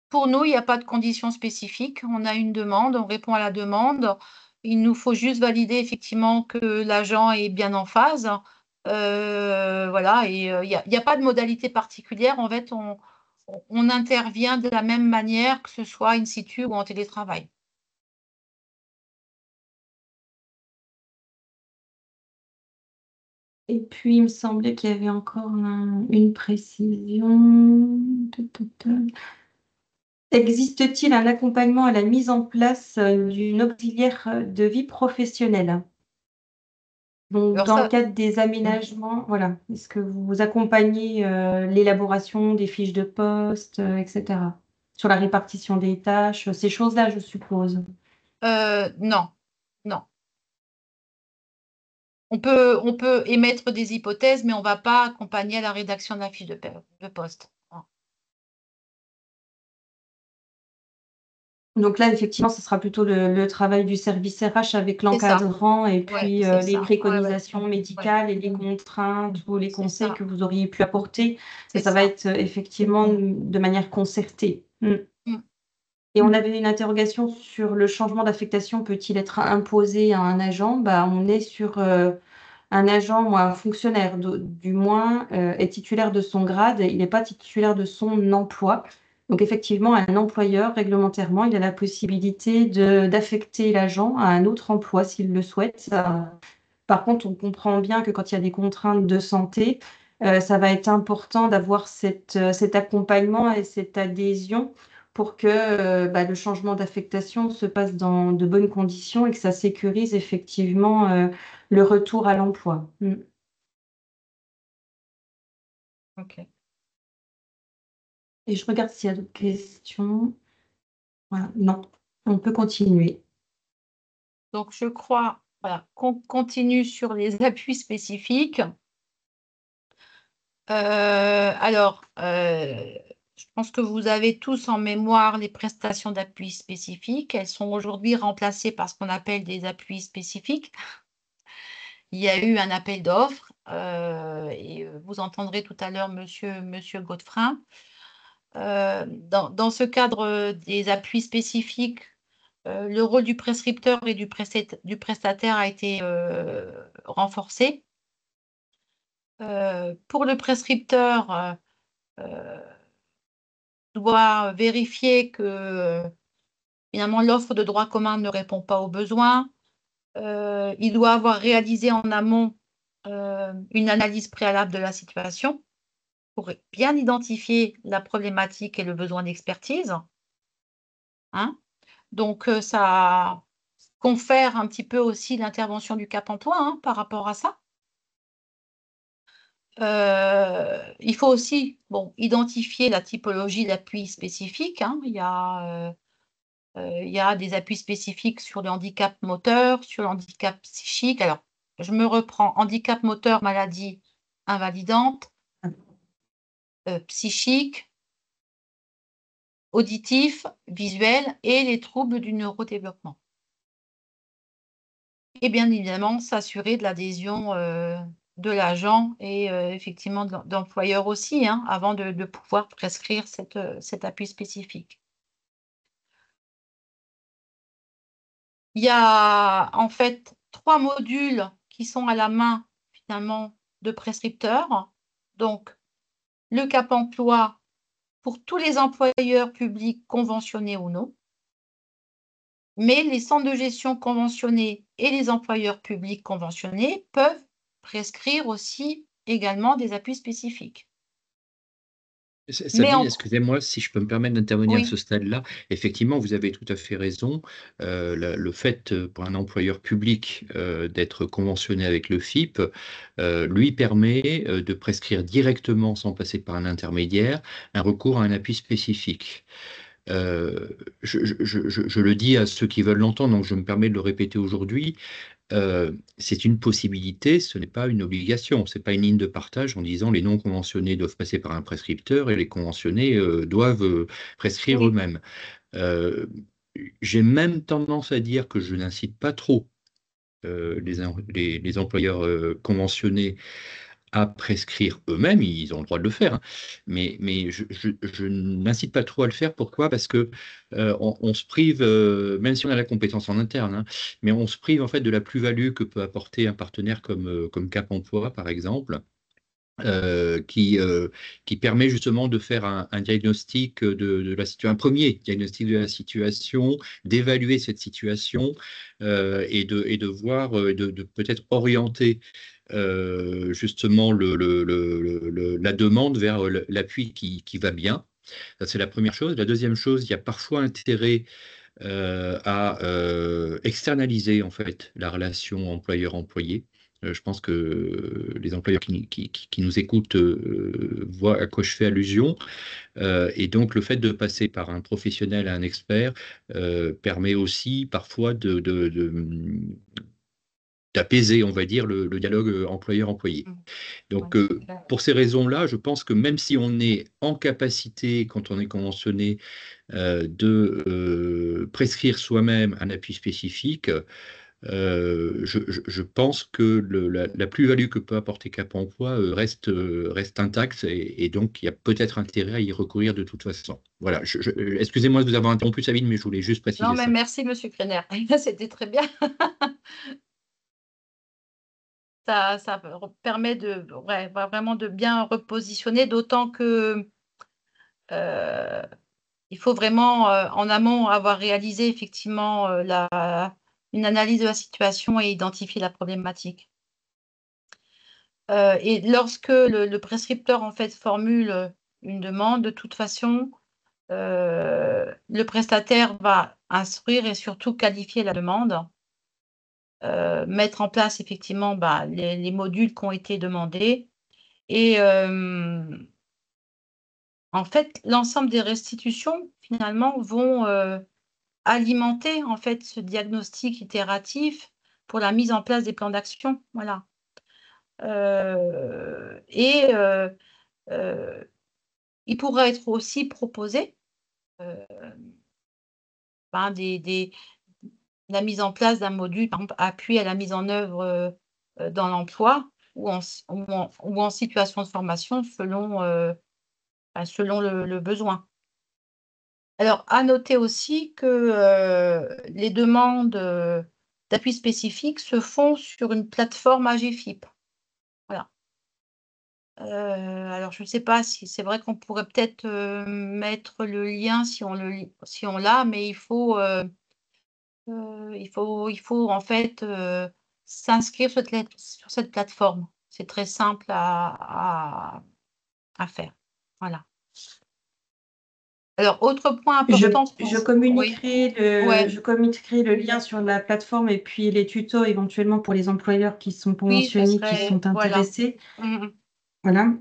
Pour nous, il n'y a pas de conditions spécifiques. On a une demande, on répond à la demande. Il nous faut juste valider effectivement que l'agent est bien en phase. Voilà, et il n'y a pas de modalité particulière. En fait, on intervient de la même manière que ce soit in situ ou en télétravail. Et puis, il me semblait qu'il y avait encore une précision. Existe-t-il un accompagnement à la mise en place d'une auxiliaire de vie professionnelle? Donc, Alors dans le ça, cadre des aménagements, voilà, est-ce que vous accompagnez l'élaboration des fiches de poste, etc. Sur la répartition des tâches, ces choses-là, je suppose. non, non. On peut émettre des hypothèses, mais on ne va pas accompagner à la rédaction de la fiche de poste. Donc là, effectivement, ce sera plutôt le travail du service RH avec C'est ça. l'encadrant et Ouais, puis c'est les ça. préconisations Ouais. médicales et les contraintes ou les C'est conseils ça. que vous auriez pu apporter. C'est Ça va ça. être effectivement de manière concertée. Mm. Et on avait une interrogation sur le changement d'affectation peut-il être imposé à un agent? Bah, on est sur un agent ou un fonctionnaire, du moins, est titulaire de son grade, il n'est pas titulaire de son emploi. Donc effectivement, un employeur, réglementairement, il a la possibilité d'affecter l'agent à un autre emploi s'il le souhaite. Par contre, on comprend bien que quand il y a des contraintes de santé, ça va être important d'avoir cet accompagnement et cette adhésion pour que, le changement d'affectation se passe dans de bonnes conditions et que ça sécurise effectivement, le retour à l'emploi. Ok. Et je regarde s'il y a d'autres questions. Voilà, non, on peut continuer. Donc, je crois qu'on continue sur les appuis spécifiques. Alors, je pense que vous avez tous en mémoire les prestations d'appui spécifiques. Elles sont aujourd'hui remplacées par ce qu'on appelle des appuis spécifiques. Il y a eu un appel d'offres et vous entendrez tout à l'heure Monsieur Godefrin. Dans ce cadre des appuis spécifiques, le rôle du prescripteur et du prestataire a été renforcé. Pour le prescripteur, doit vérifier que finalement l'offre de droit commun ne répond pas aux besoins. Il doit avoir réalisé en amont une analyse préalable de la situation pour bien identifier la problématique et le besoin d'expertise, hein. Donc, ça confère un petit peu aussi l'intervention du Cap emploi, hein, par rapport à ça. Il faut aussi identifier la typologie d'appui spécifique, hein. Il y a des appuis spécifiques sur le handicap moteur, sur le handicap psychique. Alors, je me reprends, handicap moteur, maladie invalidante, psychique, auditif, visuel et les troubles du neurodéveloppement. Et bien évidemment, s'assurer de l'adhésion de l'agent et effectivement de l'employeur aussi, hein, avant de pouvoir prescrire cet appui spécifique. Il y a en fait 3 modules qui sont à la main finalement de prescripteurs. Donc, le Cap emploi pour tous les employeurs publics conventionnés ou non, mais les centres de gestion conventionnés et les employeurs publics conventionnés peuvent prescrire aussi également des appuis spécifiques. Sabine, excusez-moi si je peux me permettre d'intervenir à ce stade-là. Effectivement, vous avez tout à fait raison. Le fait pour un employeur public d'être conventionné avec le FIP lui permet de prescrire directement, sans passer par un intermédiaire, un recours à un appui spécifique. Je le dis à ceux qui veulent l'entendre, donc je me permets de le répéter aujourd'hui. C'est une possibilité, ce n'est pas une obligation. Ce n'est pas une ligne de partage en disant les non conventionnés doivent passer par un prescripteur et les conventionnés doivent prescrire eux-mêmes. J'ai même tendance à dire que je n'incite pas trop les employeurs conventionnés à prescrire eux-mêmes, ils ont le droit de le faire, hein. Mais je n'incite pas trop à le faire. Pourquoi? Parce que on se prive, même si on a la compétence en interne, hein, mais on se prive en fait de la plus-value que peut apporter un partenaire comme Cap Emploi, par exemple. Qui permet justement de faire un diagnostic de la situation, un premier diagnostic de la situation, d'évaluer cette situation et de voir, de peut-être orienter justement la demande vers l'appui qui va bien. Ça, c'est la première chose. La deuxième chose, il y a parfois intérêt à externaliser en fait la relation employeur-employé. Je pense que les employeurs qui nous écoutent voient à quoi je fais allusion. Et donc, le fait de passer par un professionnel à un expert permet aussi parfois d'apaiser, on va dire, le dialogue employeur-employé. Donc, pour ces raisons-là, je pense que même si on est en capacité, quand on est conventionné, de prescrire soi-même un appui spécifique, je pense que la plus-value que peut apporter Cap Emploi reste intacte et donc il y a peut-être intérêt à y recourir de toute façon. Voilà. Excusez-moi de vous avoir interrompu, Sabine, mais je voulais juste préciser ça. Non, mais merci, Monsieur Krener. C'était très bien. Ça permet vraiment de bien repositionner, d'autant que il faut vraiment en amont avoir réalisé effectivement une analyse de la situation et identifier la problématique. Et lorsque le prescripteur en fait formule une demande, de toute façon, le prestataire va instruire et surtout qualifier la demande, mettre en place effectivement les modules qui ont été demandés et en fait, l'ensemble des restitutions finalement vont alimenter en fait ce diagnostic itératif pour la mise en place des plans d'action. Voilà. Il pourra être aussi proposé la mise en place d'un module, par exemple, appui à la mise en œuvre dans l'emploi ou en situation de formation selon le besoin. Alors, à noter aussi que les demandes d'appui spécifique se font sur une plateforme AGFIP. Voilà. Alors, je ne sais pas si c'est vrai qu'on pourrait peut-être mettre le lien si on l'a, mais il faut en fait s'inscrire sur cette plateforme. C'est très simple à faire. Voilà. Alors, autre point important. Je communiquerai le lien sur la plateforme et puis les tutos éventuellement pour les employeurs qui sont conventionnés, qui sont intéressés. Voilà.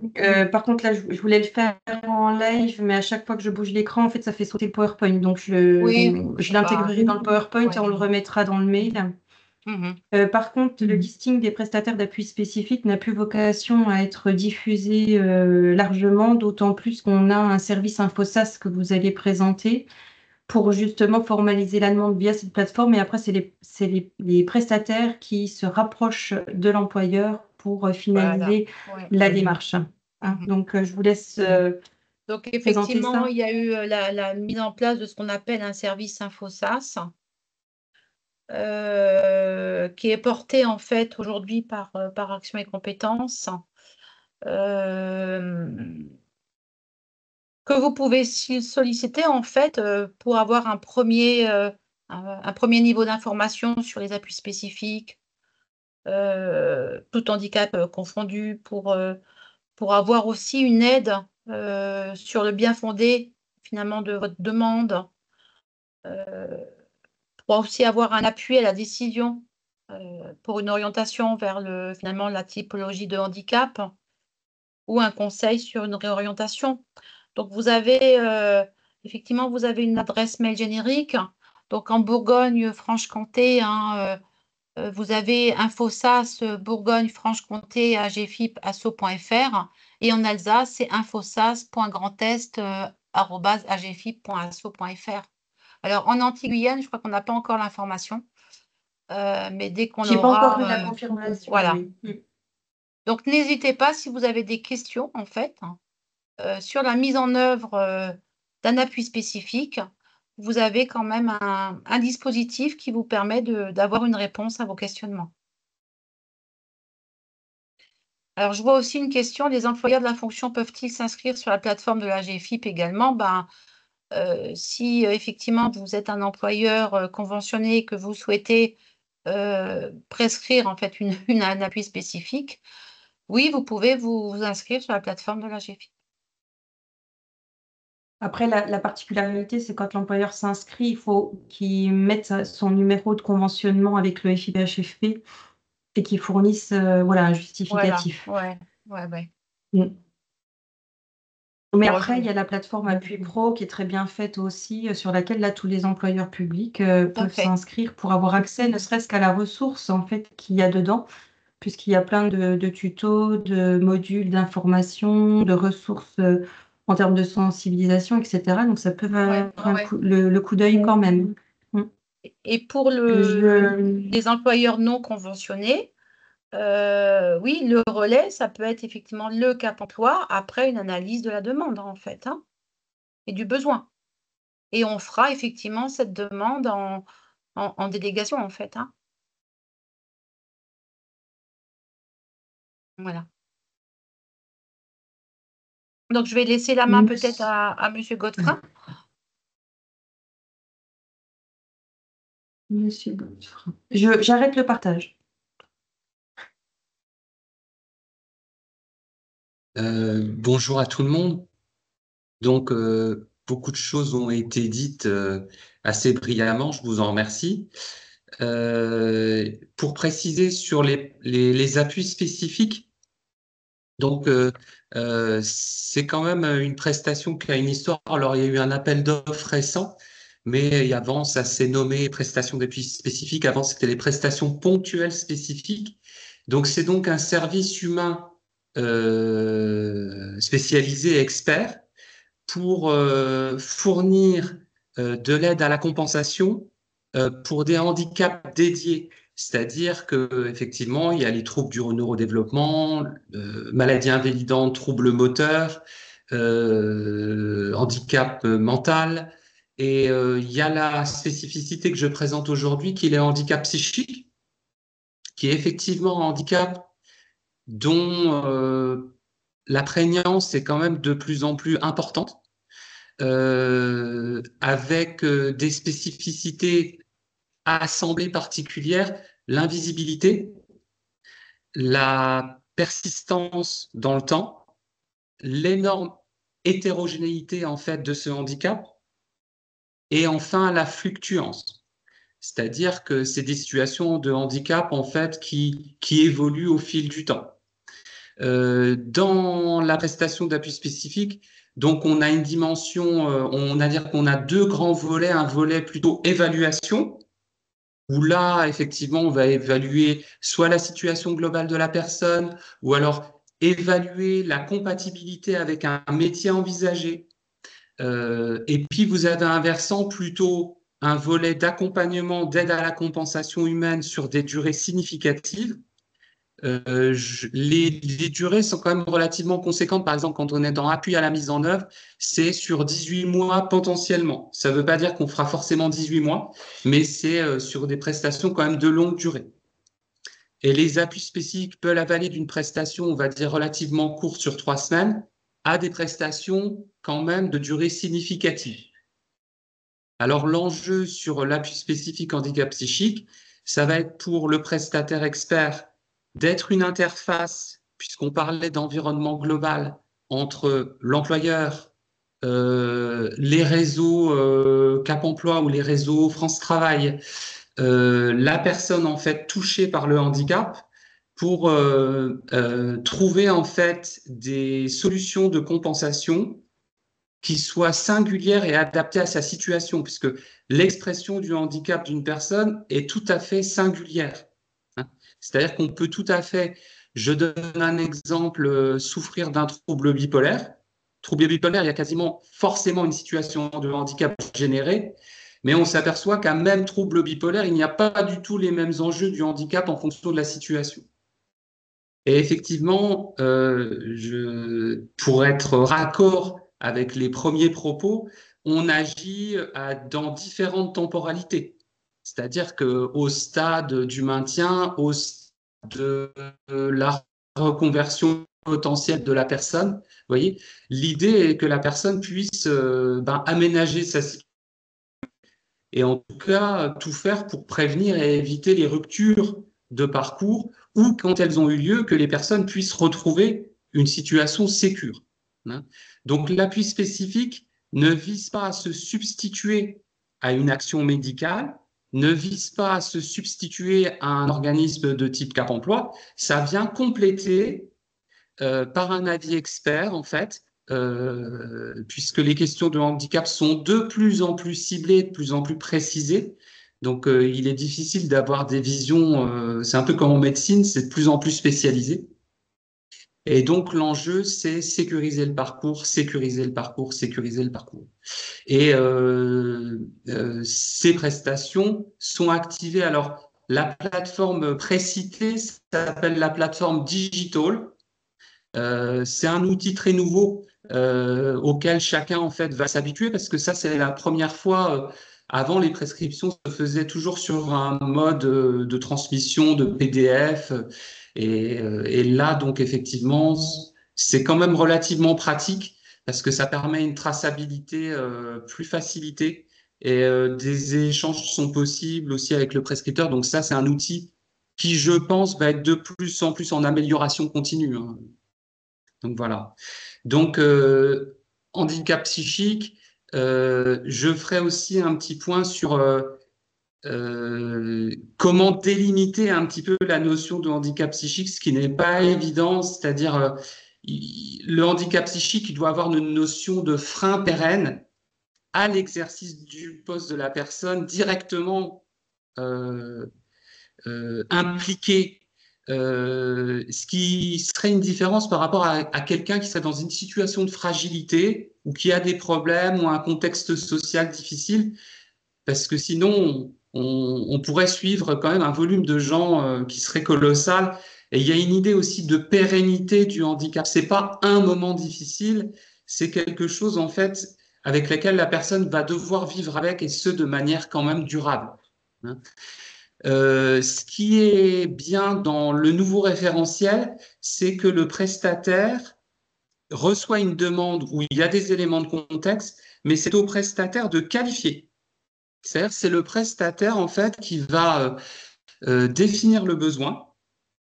Par contre, là, je voulais le faire en live, mais à chaque fois que je bouge l'écran, en fait, ça fait sauter le PowerPoint. Donc, je l'intégrerai dans le PowerPoint et on le remettra dans le mail. Par contre, le listing des prestataires d'appui spécifique n'a plus vocation à être diffusé largement, d'autant plus qu'on a un service InfoSas que vous allez présenter pour justement formaliser la demande via cette plateforme. Et après, c'est les prestataires qui se rapprochent de l'employeur pour finaliser la démarche. Donc, je vous laisse donc, effectivement, il y a eu la mise en place de ce qu'on appelle un service InfoSas. Qui est porté en fait aujourd'hui par Action et Compétences que vous pouvez solliciter en fait pour avoir un premier niveau d'information sur les appuis spécifiques, tout handicap confondu, pour avoir aussi une aide sur le bien fondé finalement de votre demande, pour aussi avoir un appui à la décision pour une orientation vers finalement la typologie de handicap ou un conseil sur une réorientation. Donc, vous avez effectivement, vous avez une adresse mail générique. Donc, en Bourgogne-Franche-Comté, vous avez infosas bourgogne-franche-comté@agfip.asso.fr, et en Alsace, c'est infosas.grandest@agfip.asso.fr. Alors, en Antilles-Guyane, je crois qu'on n'a pas encore l'information, mais dès qu'on J'ai pas encore eu la aura, confirmation. voilà. Oui. Donc, n'hésitez pas si vous avez des questions, en fait, sur la mise en œuvre d'un appui spécifique. Vous avez quand même un dispositif qui vous permet d'avoir une réponse à vos questionnements. Alors, je vois aussi une question: les employeurs de la fonction peuvent-ils s'inscrire sur la plateforme de la GFIP également? Si effectivement vous êtes un employeur conventionné et que vous souhaitez prescrire en fait un appui spécifique, oui, vous pouvez vous inscrire sur la plateforme de la GFIP. Après, la particularité, c'est quand l'employeur s'inscrit, il faut qu'il mette son numéro de conventionnement avec le FIPHFP et qu'il fournisse voilà, un justificatif. Voilà. Ouais. Mais après, il y a la plateforme Appui Pro qui est très bien faite aussi, sur laquelle là, tous les employeurs publics peuvent s'inscrire pour avoir accès, ne serait-ce qu'à la ressource en fait qu'il y a dedans, puisqu'il y a plein de tutos, de modules d'information, de ressources en termes de sensibilisation, etc. Donc ça peut avoir le coup d'œil quand même. Et pour les employeurs non conventionnés, oui, le relais, ça peut être effectivement le Cap emploi après une analyse de la demande, en fait, et du besoin. Et on fera effectivement cette demande en délégation, en fait. Voilà. Donc, je vais laisser la main peut-être à Monsieur Godefrin. Monsieur Godefrin. J'arrête le partage. Bonjour à tout le monde. Donc, beaucoup de choses ont été dites assez brillamment, je vous en remercie. Pour préciser sur les appuis spécifiques, donc c'est quand même une prestation qui a une histoire. Alors, il y a eu un appel d'offres récent, mais avant, ça s'est nommé prestation d'appui spécifique. Avant, c'était les prestations ponctuelles spécifiques. Donc, c'est donc un service humain spécialisé, expert, pour fournir de l'aide à la compensation pour des handicaps dédiés. C'est-à-dire que effectivement, il y a les troubles du neurodéveloppement, maladies invalidantes, troubles moteurs, handicap mental. Et il y a la spécificité que je présente aujourd'hui, qui est le handicap psychique, qui est effectivement un handicap dont la prégnance est quand même de plus en plus importante, avec des spécificités assemblées particulières, l'invisibilité, la persistance dans le temps, l'énorme hétérogénéité en fait de ce handicap, et enfin la fluctuance. C'est-à-dire que c'est des situations de handicap en fait qui évoluent au fil du temps. Dans la prestation d'appui spécifique, donc on a une dimension, on va dire qu'on a deux grands volets, un volet plutôt évaluation, où là, effectivement, on va évaluer soit la situation globale de la personne, ou alors évaluer la compatibilité avec un métier envisagé. Et puis, vous avez un versant plutôt un volet d'accompagnement, d'aide à la compensation humaine sur des durées significatives. Les durées sont quand même relativement conséquentes. Par exemple, quand on est dans appui à la mise en œuvre, c'est sur 18 mois potentiellement. Ça ne veut pas dire qu'on fera forcément 18 mois, mais c'est sur des prestations quand même de longue durée. Et les appuis spécifiques peuvent aller d'une prestation, on va dire, relativement courte sur 3 semaines, à des prestations quand même de durée significative. Alors, l'enjeu sur l'appui spécifique handicap psychique, ça va être pour le prestataire expert d'être une interface, puisqu'on parlait d'environnement global, entre l'employeur, les réseaux Cap Emploi ou les réseaux France Travail, la personne en fait touchée par le handicap, pour trouver en fait des solutions de compensation qui soient singulières et adaptées à sa situation, puisque l'expression du handicap d'une personne est tout à fait singulière. C'est-à-dire qu'on peut tout à fait, je donne un exemple, souffrir d'un trouble bipolaire. Trouble bipolaire, il y a quasiment forcément une situation de handicap générée, mais on s'aperçoit qu'un même trouble bipolaire, il n'y a pas du tout les mêmes enjeux du handicap en fonction de la situation. Et effectivement, pour être raccord avec les premiers propos, on agit dans différentes temporalités. C'est-à-dire qu'au stade du maintien, au stade de la reconversion potentielle de la personne, vous voyez, l'idée est que la personne puisse aménager sa situation et en tout cas tout faire pour prévenir et éviter les ruptures de parcours ou, quand elles ont eu lieu, que les personnes puissent retrouver une situation sécure. Donc l'appui spécifique ne vise pas à se substituer à une action médicale, ne vise pas à se substituer à un organisme de type Cap Emploi, ça vient compléter par un avis expert, en fait, puisque les questions de handicap sont de plus en plus ciblées, de plus en plus précisées. Donc, il est difficile d'avoir des visions, c'est un peu comme en médecine, c'est de plus en plus spécialisé. Et donc, l'enjeu, c'est sécuriser le parcours, sécuriser le parcours, sécuriser le parcours. Et ces prestations sont activées. Alors, la plateforme précitée s'appelle la plateforme Digital. C'est un outil très nouveau auquel chacun en fait va s'habituer, parce que ça, c'est la première fois. Avant, les prescriptions se faisaient toujours sur un mode de transmission de PDF. Et là, donc, effectivement, c'est quand même relativement pratique parce que ça permet une traçabilité plus facilitée, et des échanges sont possibles aussi avec le prescripteur. Donc ça, c'est un outil qui, je pense, va être de plus en plus en amélioration continue, hein. Donc voilà. Donc, handicap psychique, je ferai aussi un petit point sur comment délimiter un petit peu la notion de handicap psychique, ce qui n'est pas évident, c'est-à-dire le handicap psychique, il doit avoir une notion de frein pérenne à l'exercice du poste de la personne, directement impliqué, ce qui serait une différence par rapport à quelqu'un qui serait dans une situation de fragilité ou qui a des problèmes ou un contexte social difficile, parce que sinon, on pourrait suivre quand même un volume de gens qui serait colossal. Et il y a une idée aussi de pérennité du handicap. C'est pas un moment difficile, c'est quelque chose en fait avec lequel la personne va devoir vivre avec, et ce de manière quand même durable. Ce qui est bien dans le nouveau référentiel, c'est que le prestataire reçoit une demande où il y a des éléments de contexte, mais c'est au prestataire de qualifier. C'est-à-dire, c'est le prestataire en fait qui va définir le besoin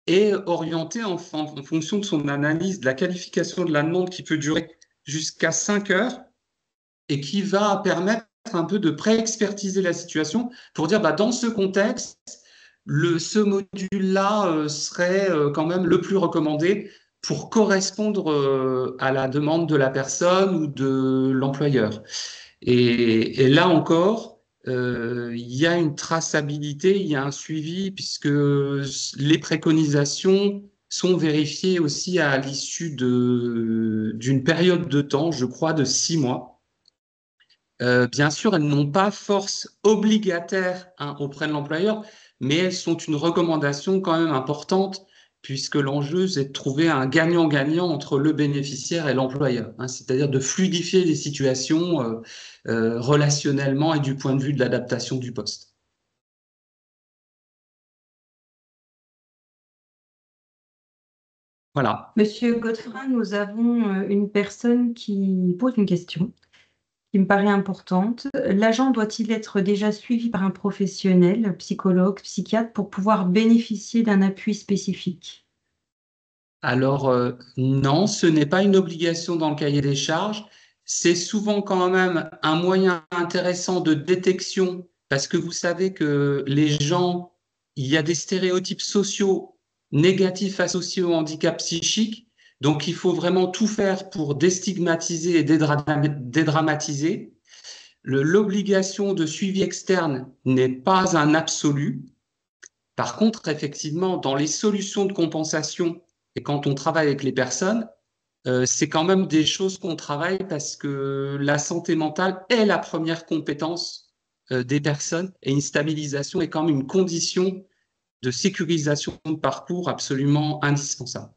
et orienter en fonction de son analyse de la qualification de la demande, qui peut durer jusqu'à 5 heures et qui va permettre un peu de pré-expertiser la situation pour dire, dans ce contexte, ce module-là serait quand même le plus recommandé pour correspondre à la demande de la personne ou de l'employeur. Et là encore, il y a une traçabilité, il y a un suivi, puisque les préconisations sont vérifiées aussi à l'issue d'une période de temps, je crois, de 6 mois. Bien sûr, elles n'ont pas force obligataire auprès de l'employeur, mais elles sont une recommandation quand même importante, puisque l'enjeu, c'est de trouver un gagnant-gagnant entre le bénéficiaire et l'employeur, c'est-à-dire de fluidifier les situations relationnellement et du point de vue de l'adaptation du poste. Voilà. Monsieur Godefroy, nous avons une personne qui pose une question qui me paraît importante. L'agent doit-il être déjà suivi par un professionnel, psychologue, psychiatre, pour pouvoir bénéficier d'un appui spécifique? Alors, non, ce n'est pas une obligation dans le cahier des charges. C'est souvent quand même un moyen intéressant de détection parce que vous savez que les gens, il y a des stéréotypes sociaux négatifs associés au handicap psychique. Donc, il faut vraiment tout faire pour déstigmatiser et dédramatiser. L'obligation de suivi externe n'est pas un absolu. Par contre, effectivement, dans les solutions de compensation et quand on travaille avec les personnes, c'est quand même des choses qu'on travaille parce que la santé mentale est la première compétence des personnes et une stabilisation est quand même une condition de sécurisation de parcours absolument indispensable.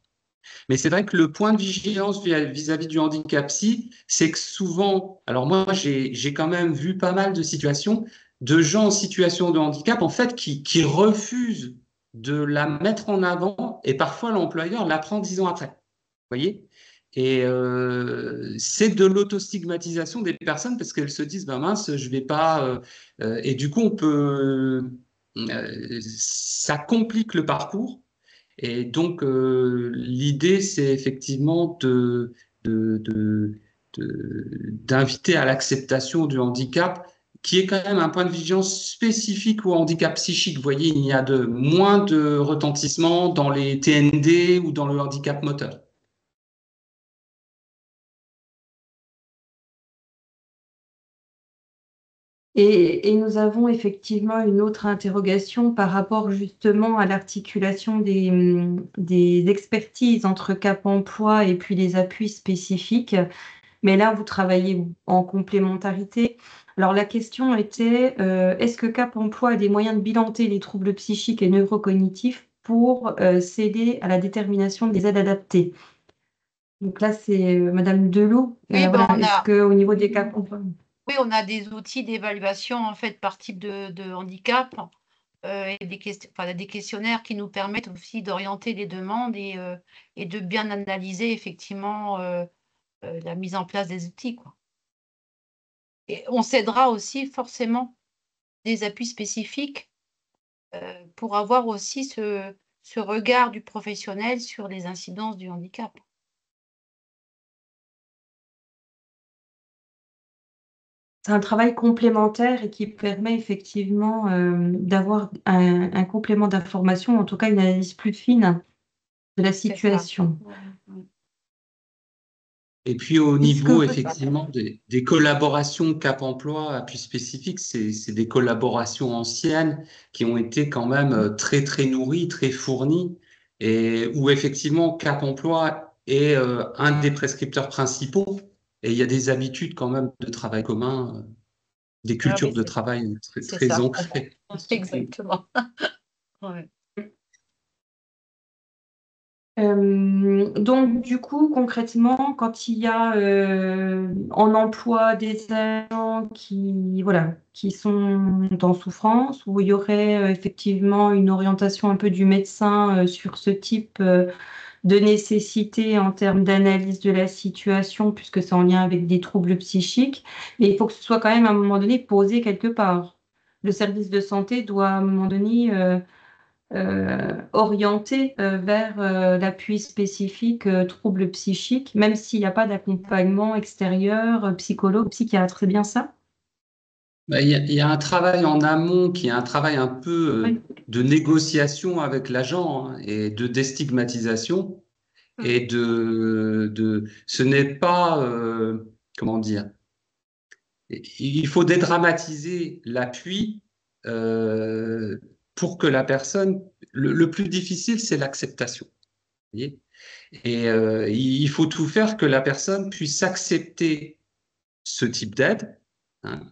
Mais c'est vrai que le point de vigilance vis-à-vis du handicap psy, c'est que souvent, alors moi j'ai quand même vu pas mal de situations de gens en situation de handicap en fait qui refusent de la mettre en avant et parfois l'employeur l'apprend 10 ans après. Vous voyez? Et c'est de l'autostigmatisation des personnes parce qu'elles se disent ben mince, je vais pas et du coup on peut ça complique le parcours. Et donc, l'idée, c'est effectivement d'inviter à l'acceptation du handicap, qui est quand même un point de vigilance spécifique au handicap psychique. Vous voyez, il y a moins de retentissement dans les TND ou dans le handicap moteur. Et nous avons effectivement une autre interrogation par rapport justement à l'articulation des expertises entre Cap Emploi et puis les appuis spécifiques. Mais là, vous travaillez en complémentarité. Alors la question était, est-ce que Cap Emploi a des moyens de bilanter les troubles psychiques et neurocognitifs pour s'aider à la détermination des aides adaptées? Donc là, c'est Madame Deloup. Oui, Voilà. on Est-ce a, qu'au niveau des Cap Emploi... oui, on a des outils d'évaluation en fait par type de handicap et des questionnaires qui nous permettent aussi d'orienter les demandes et de bien analyser effectivement la mise en place des outils, quoi. Et on s'aidera aussi forcément des appuis spécifiques pour avoir aussi ce regard du professionnel sur les incidences du handicap. C'est un travail complémentaire et qui permet effectivement d'avoir un complément d'information, en tout cas une analyse plus fine de la C'est ça. situation. Et puis au Est-ce que niveau vous- effectivement des collaborations Cap Emploi, appui spécifique, c'est des collaborations anciennes qui ont été quand même très très nourries, très fournies, et où effectivement Cap Emploi est un des prescripteurs principaux, et il y a des habitudes quand même de travail commun, des Ah cultures oui, de travail très, c'est très ça. ancrées. Exactement. Ouais. Donc, du coup, concrètement, quand il y a en emploi des agents voilà, qui sont en souffrance, où il y aurait effectivement une orientation un peu du médecin sur ce type de nécessité en termes d'analyse de la situation, puisque c'est en lien avec des troubles psychiques, mais il faut que ce soit quand même à un moment donné posé quelque part. Le service de santé doit à un moment donné orienter vers l'appui spécifique troubles psychiques, même s'il n'y a pas d'accompagnement extérieur, psychologue, psychiatre. C'est bien ça? Ben, il y a un travail en amont qui est un travail un peu Oui. de négociation avec l'agent hein, et de déstigmatisation. Et ce n'est pas, comment dire, il faut dédramatiser l'appui euh, pour que la personne, le plus difficile, c'est l'acceptation. Vous voyez. Et il faut tout faire que la personne puisse accepter ce type d'aide, hein,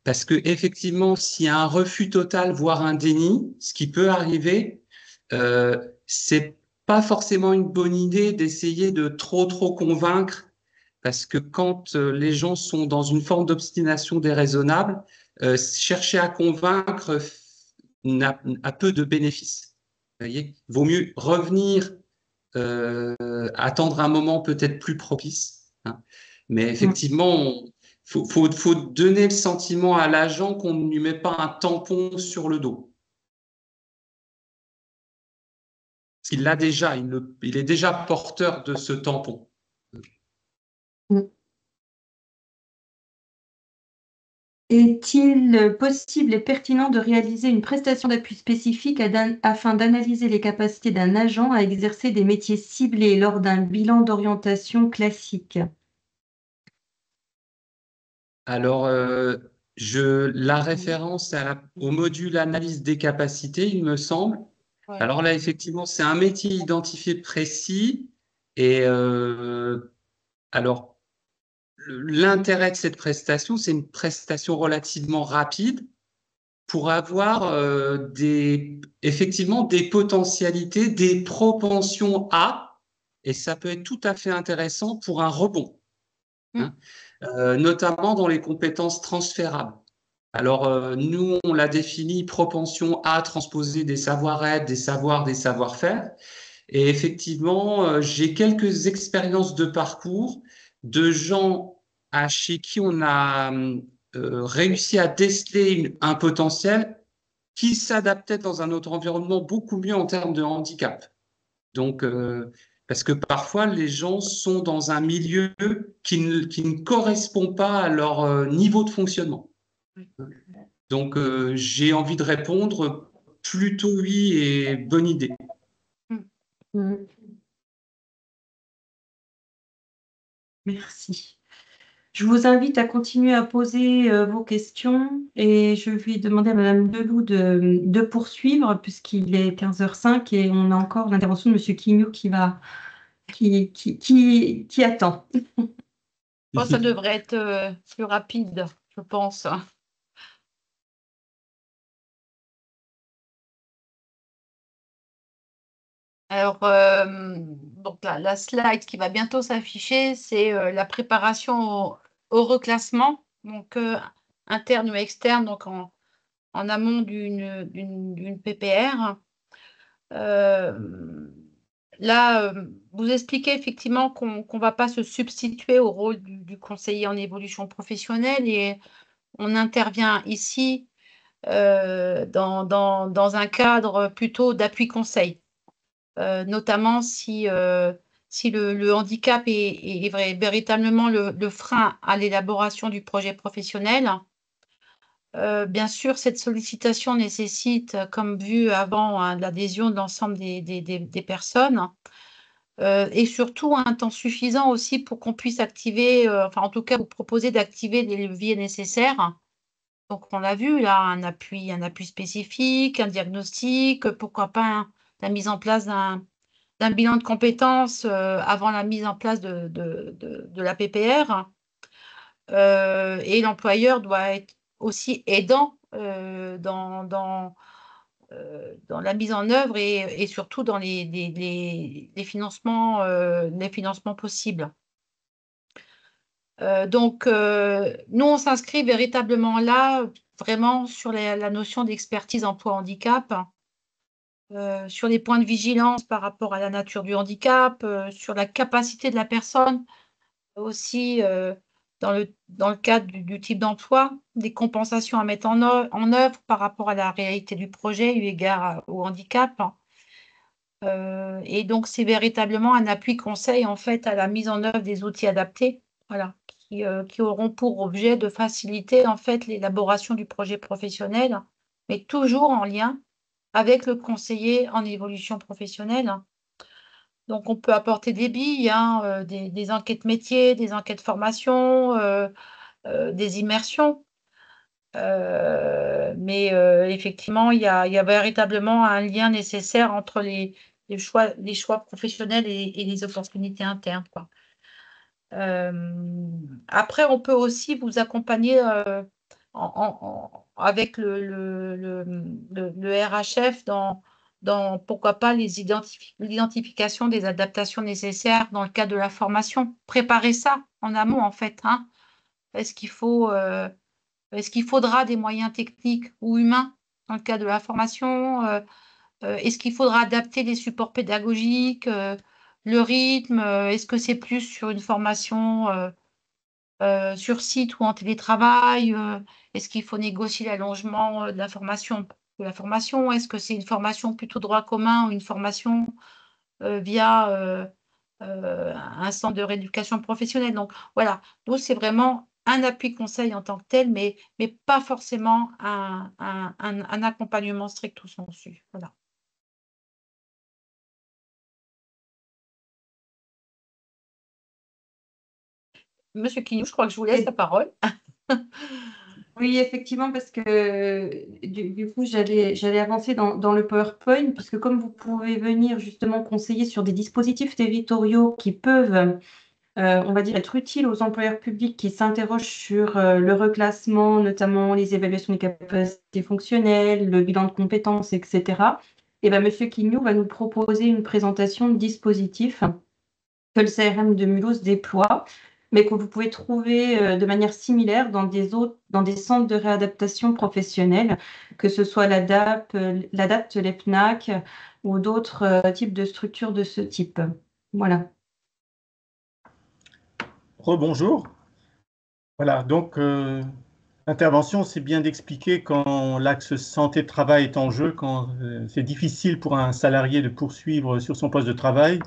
parce que effectivement, s'il y a un refus total, voire un déni, ce qui peut arriver, c'est pas forcément une bonne idée d'essayer de trop convaincre, parce que quand les gens sont dans une forme d'obstination déraisonnable, chercher à convaincre a peu de bénéfices. Vous voyez, vaut mieux revenir attendre un moment peut-être plus propice, hein. Mais effectivement, faut donner le sentiment à l'agent qu'on ne lui met pas un tampon sur le dos. Il l'a déjà, il est déjà porteur de ce tampon. Est-il possible et pertinent de réaliser une prestation d'appui spécifique afin d'analyser les capacités d'un agent à exercer des métiers ciblés lors d'un bilan d'orientation classique? Alors, la référence au module analyse des capacités, il me semble. Ouais. Alors là, effectivement, c'est un métier identifié précis. Et alors, l'intérêt de cette prestation, c'est une prestation relativement rapide pour avoir effectivement des potentialités, des propensions à, et ça peut être tout à fait intéressant pour un rebond, hein, notamment dans les compétences transférables. Alors, nous, on l'a défini propension à transposer des savoir-être, des savoirs, des savoir-faire. Et effectivement, j'ai quelques expériences de parcours de gens chez qui on a réussi à déceler un potentiel qui s'adaptait dans un autre environnement beaucoup mieux en termes de handicap. Donc, parce que parfois, les gens sont dans un milieu qui ne correspond pas à leur niveau de fonctionnement. Donc, j'ai envie de répondre plutôt oui et bonne idée. Merci. Je vous invite à continuer à poser vos questions et je vais demander à Madame Deloup de poursuivre puisqu'il est 15h05 et on a encore l'intervention de Monsieur Quignou qui attend. Bon, ça devrait être plus rapide, je pense. Alors, donc la slide qui va bientôt s'afficher, c'est la préparation au reclassement, donc interne ou externe, donc en amont d'une PPR. Là, vous expliquez effectivement qu'on ne va pas se substituer au rôle du conseiller en évolution professionnelle et on intervient ici dans un cadre plutôt d'appui conseil. Notamment si le handicap est véritablement le frein à l'élaboration du projet professionnel. Bien sûr, cette sollicitation nécessite, comme vu avant, hein, l'adhésion de l'ensemble des personnes et surtout un temps suffisant aussi pour qu'on puisse activer, enfin en tout cas vous proposer d'activer les leviers nécessaires. Donc on l'a vu là, un appui spécifique, un diagnostic, pourquoi pas la mise en place d'un bilan de compétences avant la mise en place de la PPR. Et l'employeur doit être aussi aidant dans la mise en œuvre et surtout dans les financements possibles. Donc, nous, on s'inscrit véritablement là, vraiment sur la notion d'expertise emploi-handicap. Sur les points de vigilance par rapport à la nature du handicap, sur la capacité de la personne, aussi dans le cadre du type d'emploi, des compensations à mettre en œuvre par rapport à la réalité du projet eu égard au handicap. Et donc, c'est véritablement un appui conseil en fait à la mise en œuvre des outils adaptés, voilà, qui auront pour objet de faciliter en fait l'élaboration du projet professionnel, mais toujours en lien avec le conseiller en évolution professionnelle. Donc, on peut apporter des billes, hein, des enquêtes métiers, des enquêtes formation, des immersions. Mais effectivement, il y a véritablement un lien nécessaire entre les choix professionnels et les opportunités internes, quoi. Après, on peut aussi vous accompagner avec le RHF dans pourquoi pas l'identification des adaptations nécessaires dans le cadre de la formation. Préparer ça en amont, en fait, hein. Est-ce qu'il faudra des moyens techniques ou humains dans le cadre de la formation? Est-ce qu'il faudra adapter les supports pédagogiques? le rythme, est-ce que c'est plus sur une formation sur site ou en télétravail? Est-ce qu'il faut négocier l'allongement de la formation? Est-ce que c'est une formation plutôt droit commun ou une formation via un centre de rééducation professionnelle? Donc voilà, nous c'est vraiment un appui conseil en tant que tel, mais pas forcément un accompagnement stricto sensu. Voilà. Monsieur Quignou, je crois que je vous laisse la parole. Oui, effectivement, parce que du coup, j'allais avancer dans le PowerPoint, puisque comme vous pouvez venir justement conseiller sur des dispositifs territoriaux qui peuvent, on va dire, être utiles aux employeurs publics qui s'interrogent sur le reclassement, notamment les évaluations des capacités fonctionnelles, le bilan de compétences, etc. Et ben, Monsieur Quignou va nous proposer une présentation de dispositifs que le CRM de Mulhouse déploie, mais que vous pouvez trouver de manière similaire dans des centres de réadaptation professionnelle, que ce soit l'ADAPT, l'EPNAC ou d'autres types de structures de ce type. Voilà. Rebonjour. Voilà, donc l'intervention, c'est bien d'expliquer quand l'axe santé-travail est en jeu, quand c'est difficile pour un salarié de poursuivre sur son poste de travail,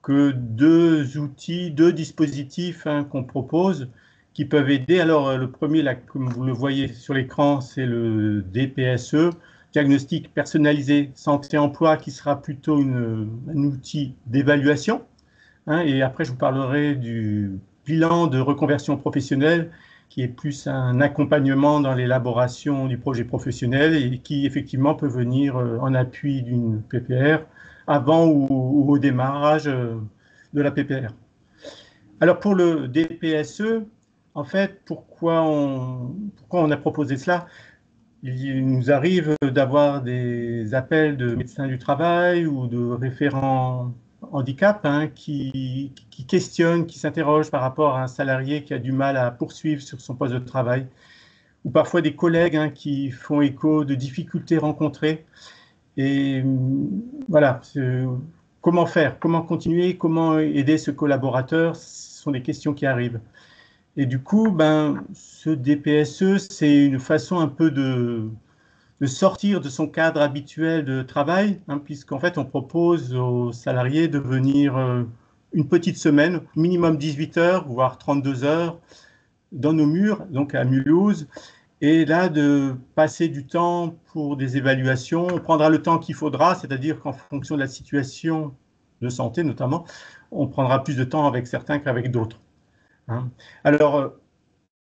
que deux outils, deux dispositifs qu'on propose qui peuvent aider. Alors, le premier, là, comme vous le voyez sur l'écran, c'est le DPSE, diagnostic personnalisé santé-emploi, qui sera plutôt un outil d'évaluation. Et après, je vous parlerai du bilan de reconversion professionnelle, qui est plus un accompagnement dans l'élaboration du projet professionnel et qui, effectivement, peut venir en appui d'une PPR avant ou au démarrage de la PPR. Alors pour le DPSE, en fait, pourquoi on a proposé cela? Il nous arrive d'avoir des appels de médecins du travail ou de référents handicap qui questionnent, qui s'interrogent par rapport à un salarié qui a du mal à poursuivre sur son poste de travail, ou parfois des collègues qui font écho de difficultés rencontrées. Et voilà, comment faire, comment continuer, comment aider ce collaborateur, ce sont des questions qui arrivent. Et du coup, ce DPSE, c'est une façon un peu de sortir de son cadre habituel de travail, puisqu'en fait, on propose aux salariés de venir une petite semaine, minimum 18 heures, voire 32 heures, dans nos murs, donc à Mulhouse, et là, de passer du temps pour des évaluations. On prendra le temps qu'il faudra, c'est-à-dire qu'en fonction de la situation de santé notamment, on prendra plus de temps avec certains qu'avec d'autres. Alors,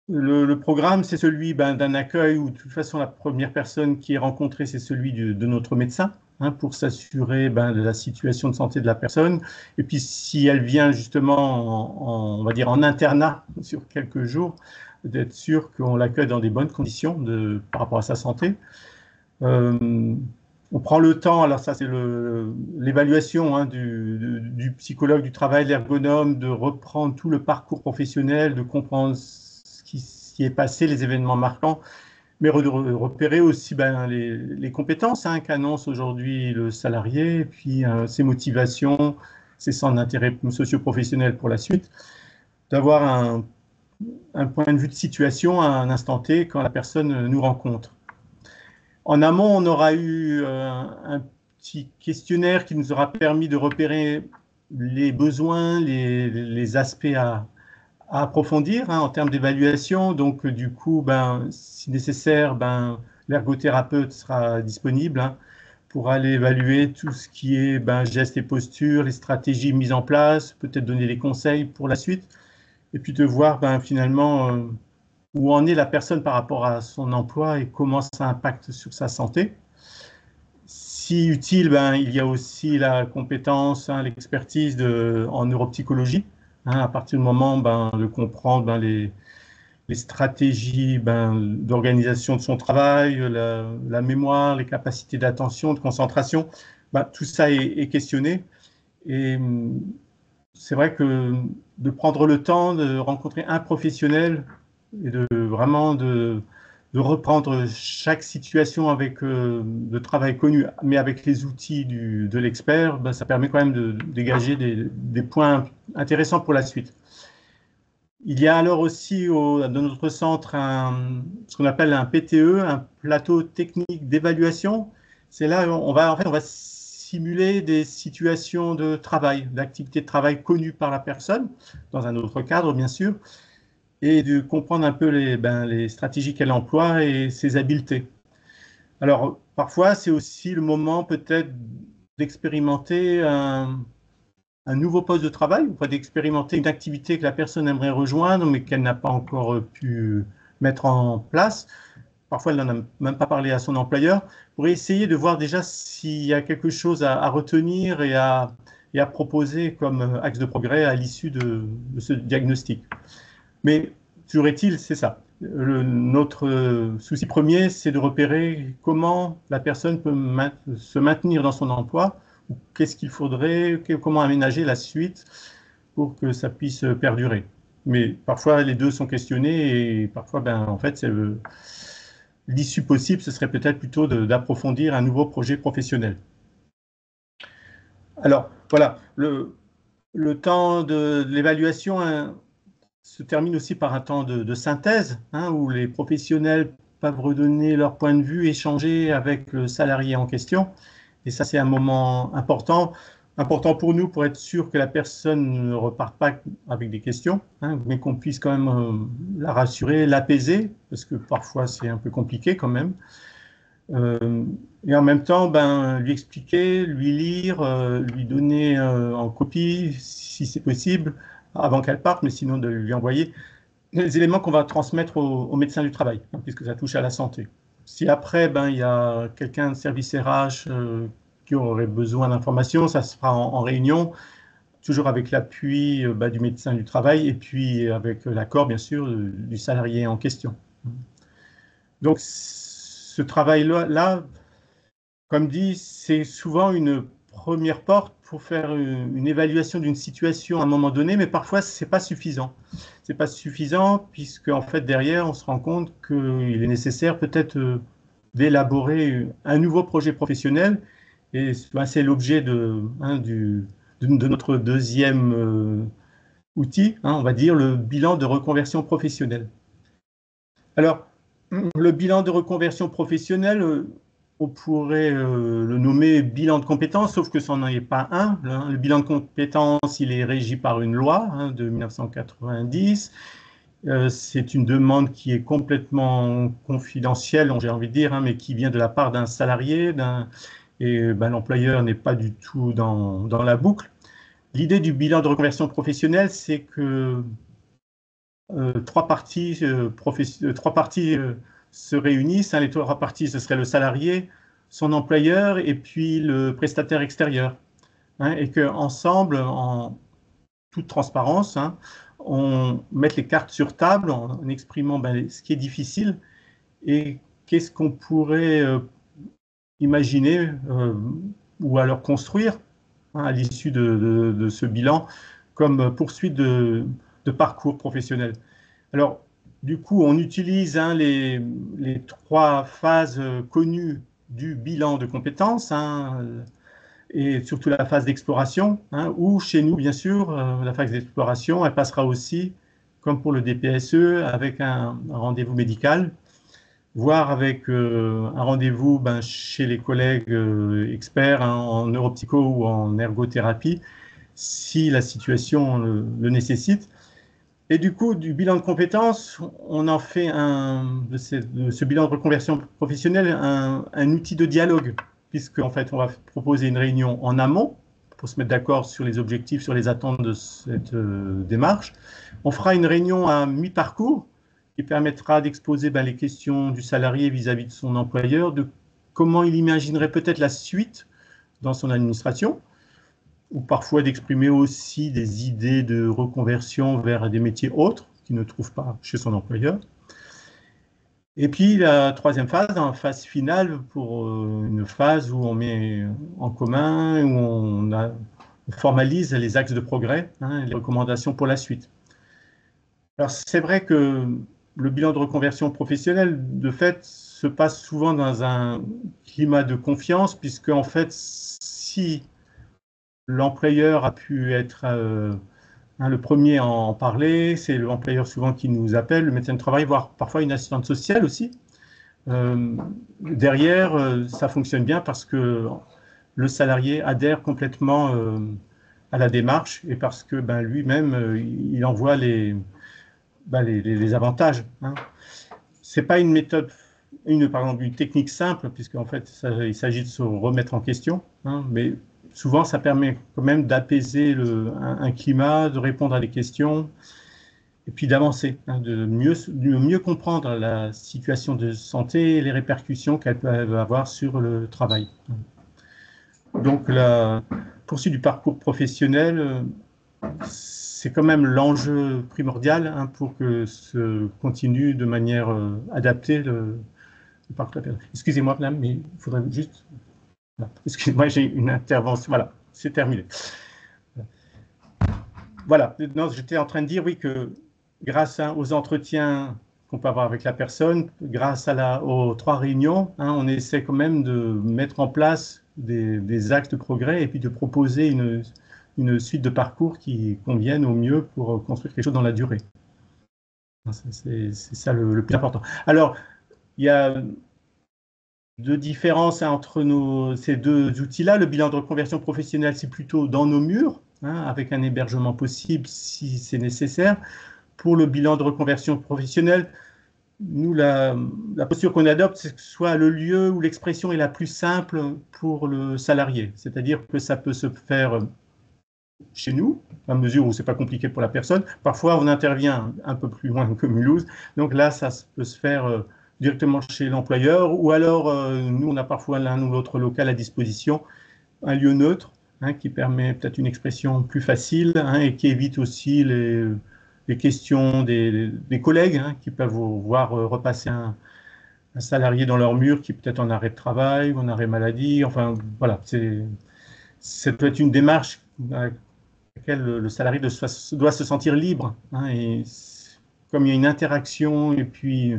le programme, c'est celui d'un accueil où, de toute façon, la première personne qui est rencontrée, c'est celui de notre médecin, pour s'assurer de la situation de santé de la personne. Et puis, si elle vient justement, on va dire, en internat sur quelques jours, d'être sûr qu'on l'accueille dans des bonnes conditions par rapport à sa santé. On prend le temps, alors ça c'est l'évaluation du psychologue du travail, l'ergonome, de reprendre tout le parcours professionnel, de comprendre ce qui est passé, les événements marquants, mais de repérer aussi les compétences qu'annonce aujourd'hui le salarié, et puis ses motivations, ses centres d'intérêt socio-professionnel pour la suite, d'avoir un point de vue de situation à un instant T quand la personne nous rencontre. En amont, on aura eu un petit questionnaire qui nous aura permis de repérer les besoins, les aspects à approfondir en termes d'évaluation. Donc, du coup, si nécessaire, l'ergothérapeute sera disponible pour aller évaluer tout ce qui est gestes et postures, les stratégies mises en place, peut-être donner des conseils pour la suite. Et puis de voir finalement où en est la personne par rapport à son emploi et comment ça impacte sur sa santé. Si utile, il y a aussi la compétence, l'expertise en neuropsychologie, à partir du moment de comprendre les stratégies d'organisation de son travail, la mémoire, les capacités d'attention, de concentration, tout ça est questionné. Et c'est vrai que de prendre le temps de rencontrer un professionnel et vraiment de reprendre chaque situation avec de travail connu, mais avec les outils de l'expert, ben, ça permet quand même de dégager des points intéressants pour la suite. Il y a alors aussi dans notre centre ce qu'on appelle un PTE, un plateau technique d'évaluation. C'est là où on va simuler des situations de travail, d'activités de travail connues par la personne, dans un autre cadre bien sûr, et de comprendre un peu les stratégies qu'elle emploie et ses habiletés. Alors, parfois, c'est aussi le moment peut-être d'expérimenter un nouveau poste de travail, ou d'expérimenter une activité que la personne aimerait rejoindre, mais qu'elle n'a pas encore pu mettre en place. Parfois, elle n'en a même pas parlé à son employeur, pour essayer de voir déjà s'il y a quelque chose à retenir et à proposer comme axe de progrès à l'issue de ce diagnostic. Mais toujours est-il, c'est ça. Notre souci premier, c'est de repérer comment la personne peut se maintenir dans son emploi, ou qu'est-ce qu'il faudrait, comment aménager la suite pour que ça puisse perdurer. Mais parfois, les deux sont questionnés et parfois, en fait, l'issue possible, ce serait peut-être plutôt d'approfondir un nouveau projet professionnel. Alors, voilà, le temps de l'évaluation se termine aussi par un temps de synthèse, où les professionnels peuvent redonner leur point de vue, échanger avec le salarié en question. Et ça, c'est un moment important pour nous, pour être sûr que la personne ne repart pas avec des questions, mais qu'on puisse quand même la rassurer, l'apaiser, parce que parfois c'est un peu compliqué quand même. Et en même temps, lui expliquer, lui lire, lui donner en copie, si c'est possible, avant qu'elle parte, mais sinon de lui envoyer les éléments qu'on va transmettre au médecin du travail, puisque ça touche à la santé. Si après, il y a quelqu'un de service RH qui aurait besoin d'informations, ça se fera en réunion, toujours avec l'appui du médecin du travail et puis avec l'accord, bien sûr, du salarié en question. Donc, ce travail-là, comme dit, c'est souvent une première porte pour faire une évaluation d'une situation à un moment donné, mais parfois, ce n'est pas suffisant. Ce n'est pas suffisant puisque, en fait, derrière, on se rend compte qu'il est nécessaire peut-être d'élaborer un nouveau projet professionnel. Et c'est l'objet de notre deuxième outil, on va dire, le bilan de reconversion professionnelle. Alors, le bilan de reconversion professionnelle, on pourrait le nommer bilan de compétences, sauf que ça n'en est pas un. Le bilan de compétences, il est régi par une loi de 1990. C'est une demande qui est complètement confidentielle, j'ai envie de dire, mais qui vient de la part d'un salarié, et l'employeur n'est pas du tout dans la boucle. L'idée du bilan de reconversion professionnelle, c'est que trois parties se réunissent. Les trois parties, ce serait le salarié, son employeur et puis le prestataire extérieur. Et qu'ensemble, en toute transparence, on mette les cartes sur table en exprimant ce qui est difficile et qu'est-ce qu'on pourrait imaginer ou alors construire à l'issue de ce bilan comme poursuite de parcours professionnel. Alors, du coup, on utilise les trois phases connues du bilan de compétences, et surtout la phase d'exploration, où chez nous, bien sûr, la phase d'exploration, elle passera aussi, comme pour le DPSE, avec un rendez-vous médical, voire avec un rendez-vous chez les collègues experts en neuropsycho ou en ergothérapie, si la situation le nécessite. Et du coup, du bilan de compétences, on en fait de ce bilan de reconversion professionnelle un outil de dialogue, puisque en fait, on va proposer une réunion en amont pour se mettre d'accord sur les objectifs, sur les attentes de cette démarche. On fera une réunion à mi-parcours qui permettra d'exposer les questions du salarié vis-à-vis de son employeur, de comment il imaginerait peut-être la suite dans son administration, ou parfois d'exprimer aussi des idées de reconversion vers des métiers autres qu'il ne trouve pas chez son employeur. Et puis la troisième phase, la phase finale, pour une phase où on met en commun, où on formalise les axes de progrès, les recommandations pour la suite. Alors c'est vrai que le bilan de reconversion professionnelle, de fait, se passe souvent dans un climat de confiance, puisque en fait, si l'employeur a pu être le premier à en parler, c'est l'employeur souvent qui nous appelle, le médecin du travail, voire parfois une assistante sociale aussi. Derrière, ça fonctionne bien parce que le salarié adhère complètement à la démarche et parce que lui-même, il en voit les avantages. Hein. Ce n'est pas une méthode, une technique simple, puisqu'en fait, il s'agit de se remettre en question, hein, mais souvent, ça permet quand même d'apaiser un climat, de répondre à des questions, et puis d'avancer, hein, de mieux comprendre la situation de santé et les répercussions qu'elle peut avoir sur le travail. Donc, la poursuite du parcours professionnel, c'est quand même l'enjeu primordial, hein, pour que se continue de manière adaptée le parcours. Excusez-moi, madame, mais il faudrait juste... Excusez-moi, j'ai une intervention. Voilà, c'est terminé. Voilà, j'étais en train de dire, oui, que grâce aux entretiens qu'on peut avoir avec la personne, grâce aux 3 réunions, hein, on essaie quand même de mettre en place des axes de progrès et puis de proposer une suite de parcours qui conviennent au mieux pour construire quelque chose dans la durée. C'est ça le plus important. Alors, il y a 2 différences entre ces 2 outils-là. Le bilan de reconversion professionnelle, c'est plutôt dans nos murs, hein, avec un hébergement possible si c'est nécessaire. Pour le bilan de reconversion professionnelle, nous, la posture qu'on adopte, c'est que ce soit le lieu où l'expression est la plus simple pour le salarié. C'est-à-dire que ça peut se faire chez nous, à mesure où ce n'est pas compliqué pour la personne. Parfois, on intervient un peu plus loin que Mulhouse. Donc là, ça peut se faire directement chez l'employeur, ou alors nous, on a parfois l'un ou l'autre local à disposition, un lieu neutre, hein, qui permet peut-être une expression plus facile, hein, et qui évite aussi les questions des collègues, hein, qui peuvent voir repasser un salarié dans leur mur qui est peut-être en arrêt de travail ou en arrêt maladie. Enfin, voilà, ça peut être une démarche à laquelle le salarié doit se sentir libre, hein, et comme il y a une interaction et puis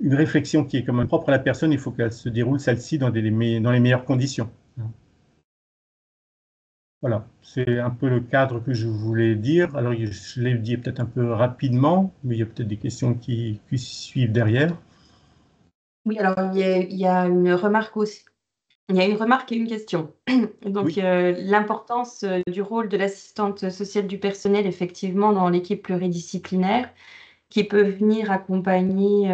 une réflexion qui est quand même propre à la personne, il faut qu'elle se déroule, celle-ci, dans les meilleures conditions. Voilà, c'est un peu le cadre que je voulais dire. Alors, je l'ai dit peut-être un peu rapidement, mais il y a peut-être des questions qui suivent derrière. Oui, alors il y a une remarque aussi. Il y a une remarque et une question. Donc, Oui. l'importance du rôle de l'assistante sociale du personnel, effectivement, dans l'équipe pluridisciplinaire, qui peut venir accompagner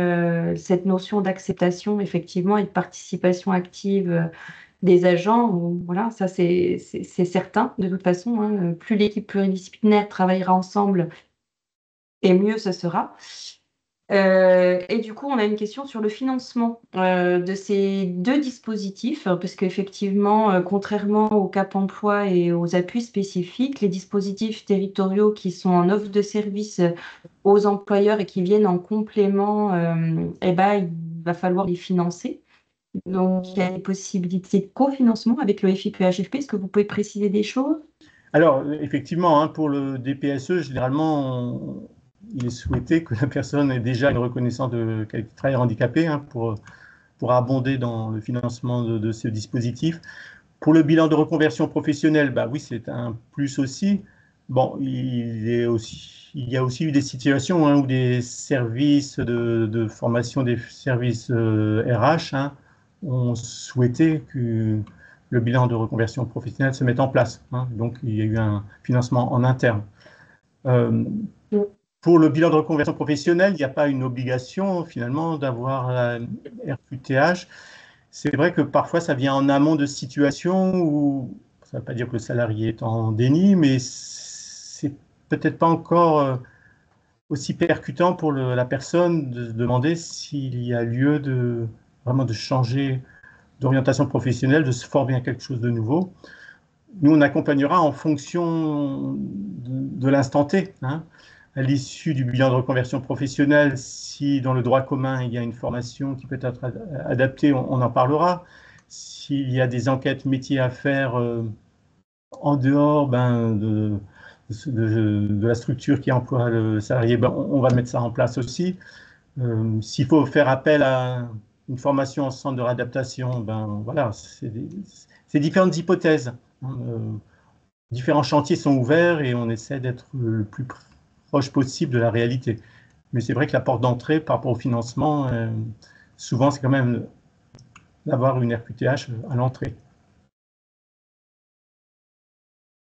cette notion d'acceptation, effectivement, et de participation active des agents. Voilà, ça, c'est certain, de toute façon. Hein, plus l'équipe pluridisciplinaire travaillera ensemble, et mieux ce sera. Et du coup, on a une question sur le financement de ces 2 dispositifs, parce qu'effectivement, contrairement au Cap emploi et aux appuis spécifiques, les dispositifs territoriaux qui sont en offre de service aux employeurs et qui viennent en complément, il va falloir les financer. Donc, il y a des possibilités de cofinancement avec le FIPHFP. Est-ce que vous pouvez préciser des choses? Alors, effectivement, hein, pour le DPSE, généralement, il est souhaité que la personne ait déjà une reconnaissance de qualité de travail handicapé, hein, pour abonder dans le financement de ce dispositif. Pour le bilan de reconversion professionnelle, oui, c'est un plus aussi. Bon, il y a aussi eu des situations, hein, où des services de formation, des services RH, hein, ont souhaité que le bilan de reconversion professionnelle se mette en place, hein. Donc, il y a eu un financement en interne. Pour le bilan de reconversion professionnelle, il n'y a pas une obligation, finalement, d'avoir la RQTH. C'est vrai que parfois, ça vient en amont de situations où, ça ne veut pas dire que le salarié est en déni, mais c'est peut-être pas encore aussi percutant pour la personne de se demander s'il y a lieu vraiment de changer d'orientation professionnelle, de se former à quelque chose de nouveau. Nous, on accompagnera en fonction de l'instant T, hein. À l'issue du bilan de reconversion professionnelle, si dans le droit commun, il y a une formation qui peut être adaptée, on en parlera. S'il y a des enquêtes métiers à faire en dehors de la structure qui emploie le salarié, ben, on va mettre ça en place aussi. S'il faut faire appel à une formation en centre de réadaptation, ben voilà, c'est différentes hypothèses. Différents chantiers sont ouverts et on essaie d'être le plus proche possible de la réalité. Mais c'est vrai que la porte d'entrée par rapport au financement, souvent c'est quand même d'avoir une RQTH à l'entrée.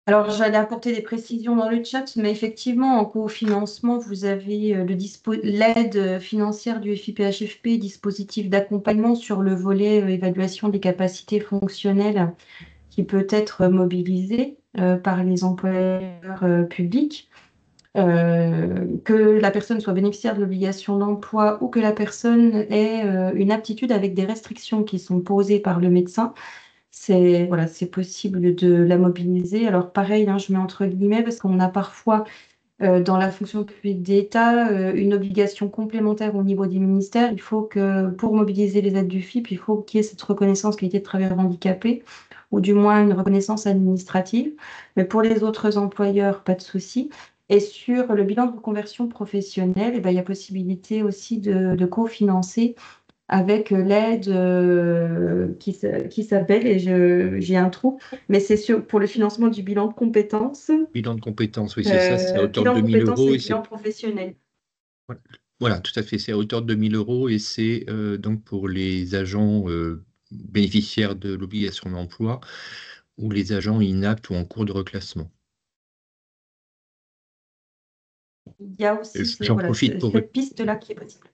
Alors, j'allais apporter des précisions dans le chat, mais effectivement, en cofinancement, vous avez l'aide financière du FIPHFP, dispositif d'accompagnement sur le volet évaluation des capacités fonctionnelles qui peut être mobilisé par les employeurs publics. Que la personne soit bénéficiaire de l'obligation d'emploi ou que la personne ait une aptitude avec des restrictions qui sont posées par le médecin, c'est possible de la mobiliser. Alors pareil, je mets entre guillemets parce qu'on a parfois dans la fonction publique d'État une obligation complémentaire au niveau des ministères. Il faut que pour mobiliser les aides du FIP, il faut qu'il y ait cette reconnaissance qualité de travailleur handicapé ou du moins une reconnaissance administrative. Mais pour les autres employeurs, pas de souci. Et sur le bilan de reconversion professionnelle, il y a possibilité aussi de cofinancer avec l'aide qui s'appelle, et j'ai un trou, mais c'est pour le financement du bilan de compétences. Bilan de compétences, oui, c'est ça, c'est à hauteur de Bilan de 2 000 compétences euros. et bilan professionnel. Voilà, tout à fait, c'est à hauteur de 2 000 euros et c'est donc pour les agents bénéficiaires de l'obligation d'emploi ou les agents inaptes ou en cours de reclassement. Il y a aussi J'en profite pour cette piste-là qui est possible.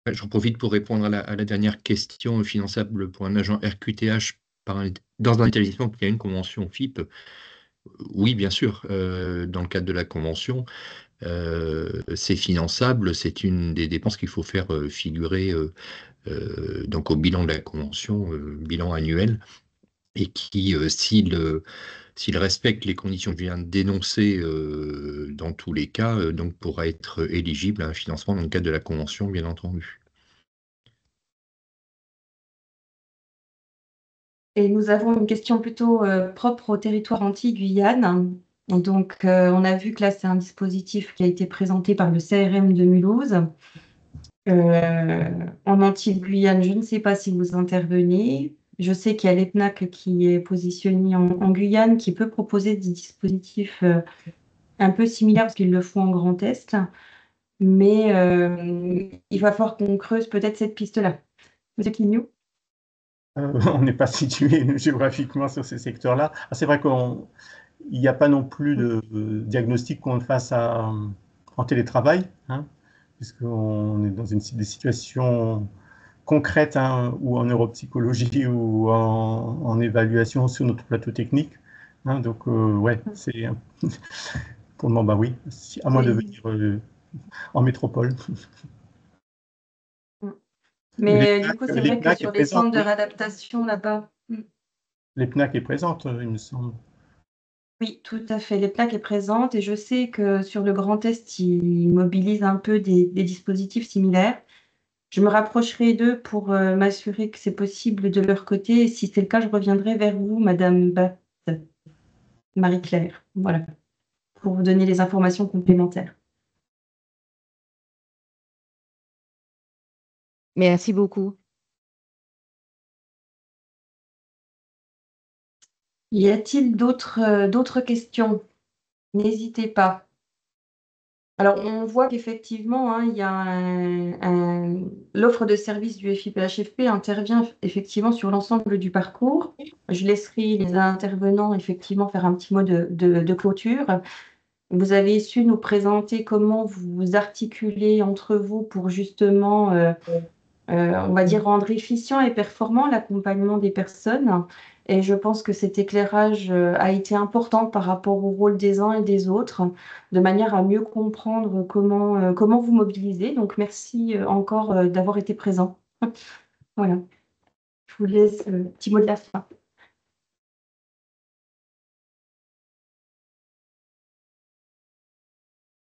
J'en profite pour répondre à la dernière question finançable pour un agent RQTH dans un établissement qui a une convention FIP. Oui, bien sûr, dans le cadre de la convention, c'est finançable, c'est une des dépenses qu'il faut faire figurer donc au bilan de la convention, bilan annuel, et qui, s'il respecte les conditions que je viens de dénoncer dans tous les cas, donc pourra être éligible à un financement dans le cadre de la convention, bien entendu. Et nous avons une question plutôt propre au territoire anti-Guyane. Donc, on a vu que là, c'est un dispositif qui a été présenté par le CRM de Mulhouse. En anti-Guyane, je ne sais pas si vous intervenez. Je sais qu'il y a l'EPNAC qui est positionné en Guyane, qui peut proposer des dispositifs un peu similaires parce qu'ils le font en Grand Est. Mais il va falloir qu'on creuse peut-être cette piste-là. Monsieur Quignou? On n'est pas situé géographiquement sur ces secteurs-là. C'est vrai qu'il n'y a pas non plus de diagnostic qu'on le fasse en télétravail, puisqu'on est dans des situations concrètes, ou en neuropsychologie ou en évaluation sur notre plateau technique. Donc, c'est pour le moment, oui, à moins de venir en métropole. Mais du coup, c'est vrai que sur les centres de réadaptation là-bas. L'EPNAC est présente, il me semble. Oui, tout à fait. L'EPNAC est présente et je sais que sur le Grand Est, ils mobilisent un peu des dispositifs similaires. Je me rapprocherai d'eux pour m'assurer que c'est possible de leur côté. Et si c'est le cas, je reviendrai vers vous, Madame Marie-Claire. Voilà, pour vous donner les informations complémentaires. Merci beaucoup. Y a-t-il d'autres questions? N'hésitez pas. Alors, on voit qu'effectivement, il y a l'offre de service du FIPHFP intervient effectivement sur l'ensemble du parcours. Je laisserai les intervenants effectivement faire un petit mot de clôture. Vous avez su nous présenter comment vous articulez entre vous pour justement, on va dire, rendre efficient et performant l'accompagnement des personnes. Et je pense que cet éclairage a été important par rapport au rôle des uns et des autres, de manière à mieux comprendre comment vous mobilisez. Donc, merci encore d'avoir été présent. Voilà. Je vous laisse le petit mot de la fin.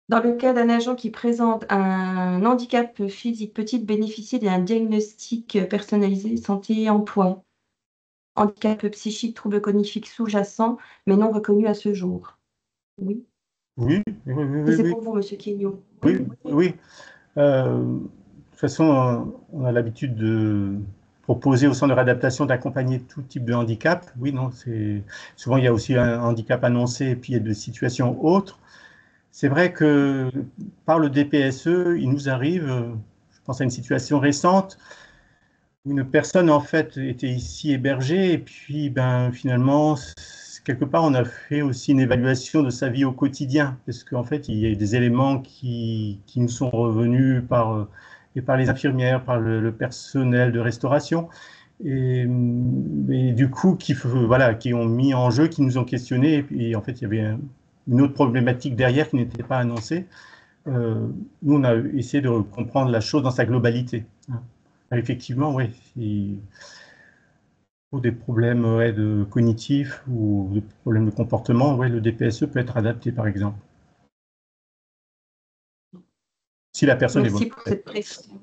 Dans le cas d'un agent qui présente un handicap physique, peut-il bénéficier d'un diagnostic personnalisé santé et emploi? Handicap psychique, trouble cognitif sous-jacent, mais non reconnu à ce jour. Oui. Oui, oui, oui, oui, C'est oui, pour vous, Monsieur Quignou. oui, oui. De toute façon, on a l'habitude de proposer au centre de réadaptation d'accompagner tout type de handicap. Oui, non, souvent il y a aussi un handicap annoncé et puis il y a des situations autres. C'est vrai que par le DPSE, il nous arrive, je pense à une situation récente, où une personne en fait était ici hébergée et puis ben finalement quelque part on a fait aussi une évaluation de sa vie au quotidien parce qu'en fait il y a des éléments qui nous sont revenus et par les infirmières, par le personnel de restauration et du coup voilà, qui ont mis en jeu, qui nous ont questionnés et en fait il y avait une autre problématique derrière qui n'était pas annoncée. Nous, on a essayé de comprendre la chose dans sa globalité. Effectivement, oui, pour des problèmes ouais, cognitifs ou des problèmes de comportement, ouais, le DPSE peut être adapté, par exemple, si la personne est Merci pour volontaire. cette précision.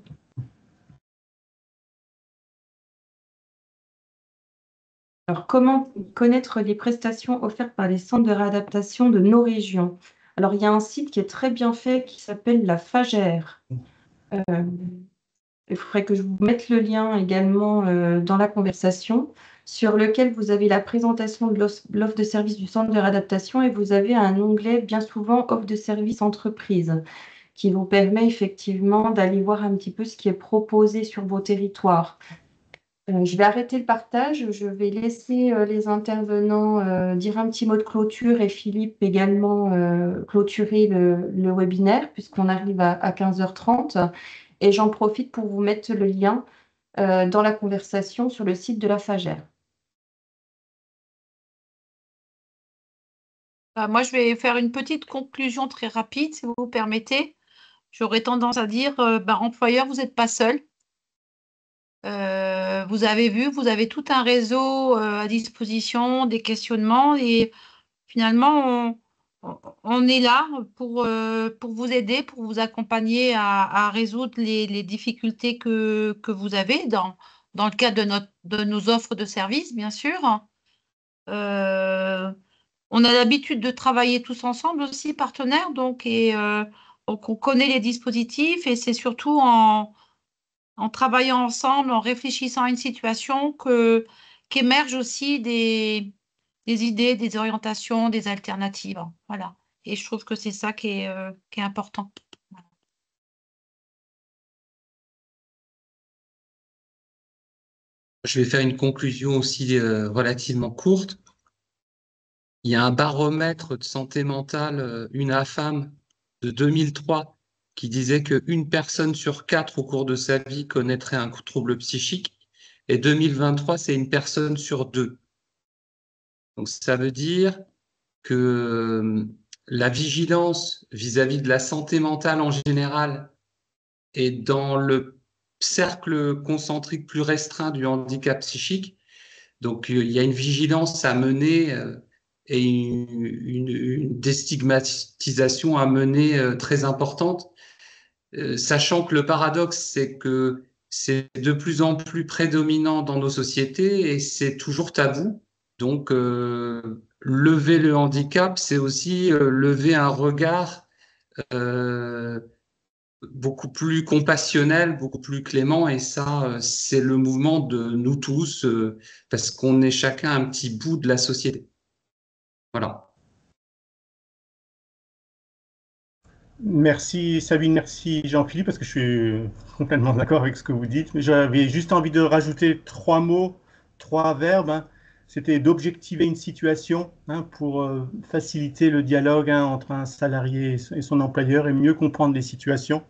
Alors, comment connaître les prestations offertes par les centres de réadaptation de nos régions? Alors, il y a un site qui est très bien fait qui s'appelle la Fagère. Il faudrait que je vous mette le lien également dans la conversation, sur lequel vous avez la présentation de l'offre de service du centre de réadaptation et vous avez un onglet, bien souvent, offre de service entreprise, qui vous permet effectivement d'aller voir un petit peu ce qui est proposé sur vos territoires. Je vais arrêter le partage, je vais laisser les intervenants dire un petit mot de clôture et Philippe également clôturer le webinaire puisqu'on arrive à 15h30. Et j'en profite pour vous mettre le lien dans la conversation sur le site de la Fagère. Moi, je vais faire une petite conclusion très rapide, si vous me permettez. J'aurais tendance à dire, employeur, vous n'êtes pas seul. Vous avez vu, vous avez tout un réseau à disposition, des questionnements et finalement, on est là pour vous aider, pour vous accompagner à résoudre les difficultés que vous avez dans le cadre de nos offres de services, bien sûr. On a l'habitude de travailler tous ensemble aussi, partenaires, donc on connaît les dispositifs et c'est surtout en travaillant ensemble, en réfléchissant à une situation qu'émergent aussi des idées, des orientations, des alternatives. Voilà. Et je trouve que c'est ça qui est important. Voilà. Je vais faire une conclusion aussi relativement courte. Il y a un baromètre de santé mentale, une AFAM de 2003, qui disait qu'une personne sur 4 au cours de sa vie connaîtrait un trouble psychique. Et 2023, c'est une personne sur 2. Donc ça veut dire que la vigilance vis-à-vis de la santé mentale en général et dans le cercle concentrique plus restreint du handicap psychique, donc il y a une vigilance à mener et une déstigmatisation à mener très importante, sachant que le paradoxe, c'est que c'est de plus en plus prédominant dans nos sociétés et c'est toujours tabou. Donc, lever le handicap, c'est aussi lever un regard euh, beaucoup plus compassionnel, beaucoup plus clément, et ça, c'est le mouvement de nous tous, parce qu'on est chacun un petit bout de la société. Voilà. Merci Sabine, merci Jean-Philippe, parce que je suis complètement d'accord avec ce que vous dites. Mais j'avais juste envie de rajouter 3 mots, 3 verbes. Hein. C'était d'objectiver une situation pour faciliter le dialogue entre un salarié et son employeur et mieux comprendre les situations.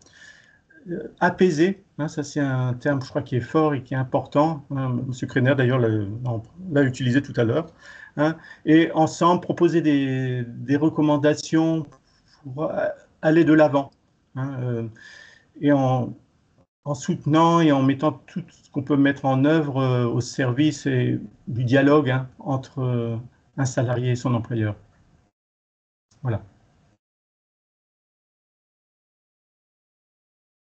Apaiser, ça c'est un terme, je crois, qui est fort et qui est important. Monsieur Krener, d'ailleurs, l'a utilisé tout à l'heure. Et ensemble, proposer des recommandations pour aller de l'avant. Et en soutenant et en mettant tout ce qu'on peut mettre en œuvre au service du dialogue entre un salarié et son employeur. Voilà.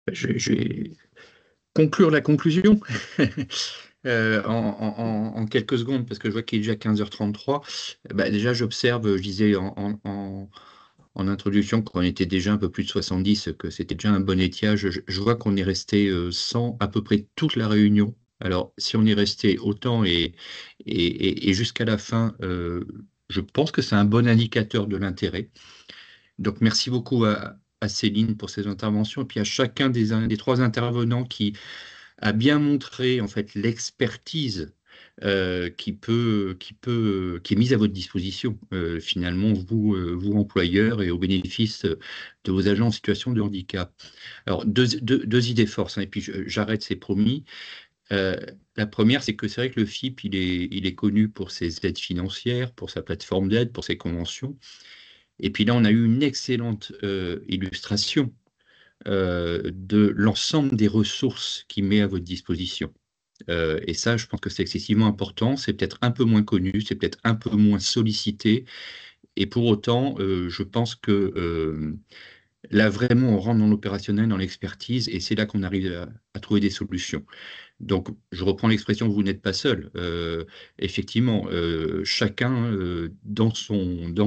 Je vais conclure la conclusion en quelques secondes, parce que je vois qu'il est déjà 15h33. Déjà, j'observe, je disais en introduction qu'on était déjà un peu plus de 70, que c'était déjà un bon étiage. Je vois qu'on est resté 100 à peu près toute la réunion. Alors, si on est resté autant et jusqu'à la fin, je pense que c'est un bon indicateur de l'intérêt. Donc, merci beaucoup à Céline pour ses interventions et puis à chacun des trois intervenants qui a bien montré en fait l'expertise qui est mise à votre disposition, finalement, vous employeurs, et au bénéfice de vos agents en situation de handicap. Alors, deux idées forces, hein, et puis j'arrête, c'est promis. Euh, la première, c'est que c'est vrai que le FIP, il est connu pour ses aides financières, pour sa plateforme d'aide, pour ses conventions. Et puis là, on a eu une excellente illustration de l'ensemble des ressources qu'il met à votre disposition. Et ça, je pense que c'est excessivement important. C'est peut-être un peu moins connu, c'est peut-être un peu moins sollicité. Et pour autant, je pense que là, vraiment, on rentre dans l'opérationnel, dans l'expertise, et c'est là qu'on arrive à trouver des solutions. Donc, je reprends l'expression, vous n'êtes pas seul. Effectivement, chacun, dans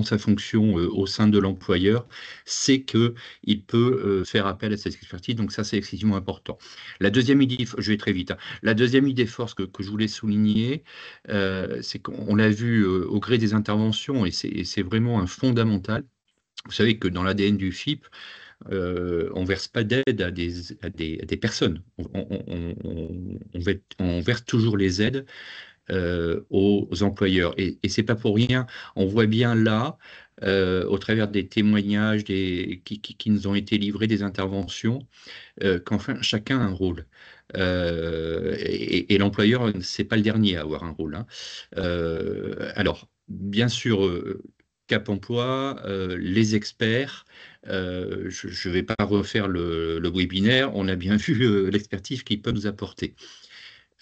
sa fonction au sein de l'employeur, sait qu'il peut faire appel à cette expertise. Donc, ça, c'est excessivement important. La deuxième idée, je vais très vite, hein. La deuxième idée force que je voulais souligner, c'est qu'on l'a vu au gré des interventions, et c'est vraiment un fondamental. Vous savez que dans l'ADN du FIP, on ne verse pas d'aide à des personnes. On verse toujours les aides aux employeurs. Et ce n'est pas pour rien. On voit bien là, au travers des témoignages qui nous ont été livrés, des interventions, qu'enfin, chacun a un rôle. Et l'employeur, ce n'est pas le dernier à avoir un rôle, hein. Alors, bien sûr, Cap Emploi, les experts, je ne vais pas refaire le webinaire, on a bien vu l'expertise qu'il peut nous apporter.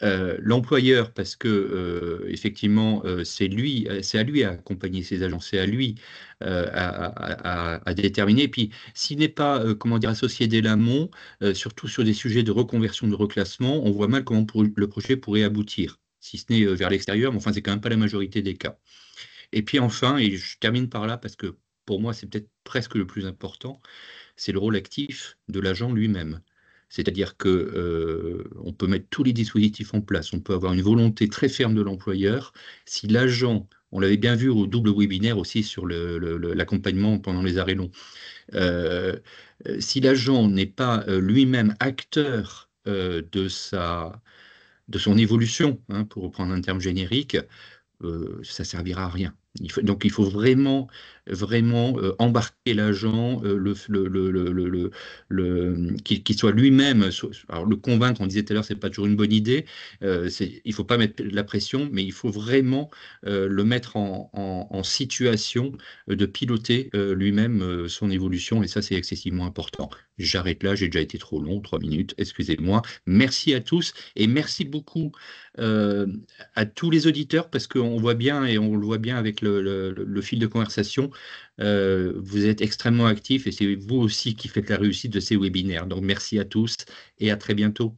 L'employeur, parce que effectivement, c'est à lui à accompagner ses agents, c'est à lui à déterminer. Et puis, s'il n'est pas, comment dire, associé dès l'amont, surtout sur des sujets de reconversion, de reclassement, on voit mal comment le projet pourrait aboutir, si ce n'est vers l'extérieur, mais enfin, c'est quand même pas la majorité des cas. Et puis enfin, et je termine par là parce que pour moi, c'est peut-être presque le plus important, c'est le rôle actif de l'agent lui-même. C'est-à-dire que on peut mettre tous les dispositifs en place, on peut avoir une volonté très ferme de l'employeur. Si l'agent, on l'avait bien vu au double webinaire aussi sur l'accompagnement pendant les arrêts longs, euh, si l'agent n'est pas lui-même acteur de son évolution, hein, pour reprendre un terme générique, ça servira à rien. Donc il faut vraiment, vraiment embarquer l'agent, qu'il soit lui-même. Alors le convaincre, on disait tout à l'heure, c'est pas toujours une bonne idée. Il ne faut pas mettre la pression, mais il faut vraiment le mettre en situation de piloter lui-même son évolution, et ça c'est excessivement important. J'arrête là, j'ai déjà été trop long, 3 minutes, excusez-moi. Merci à tous et merci beaucoup à tous les auditeurs, parce qu'on voit bien, et on le voit bien avec le fil de conversation, vous êtes extrêmement actifs et c'est vous aussi qui faites la réussite de ces webinaires. Donc merci à tous et à très bientôt.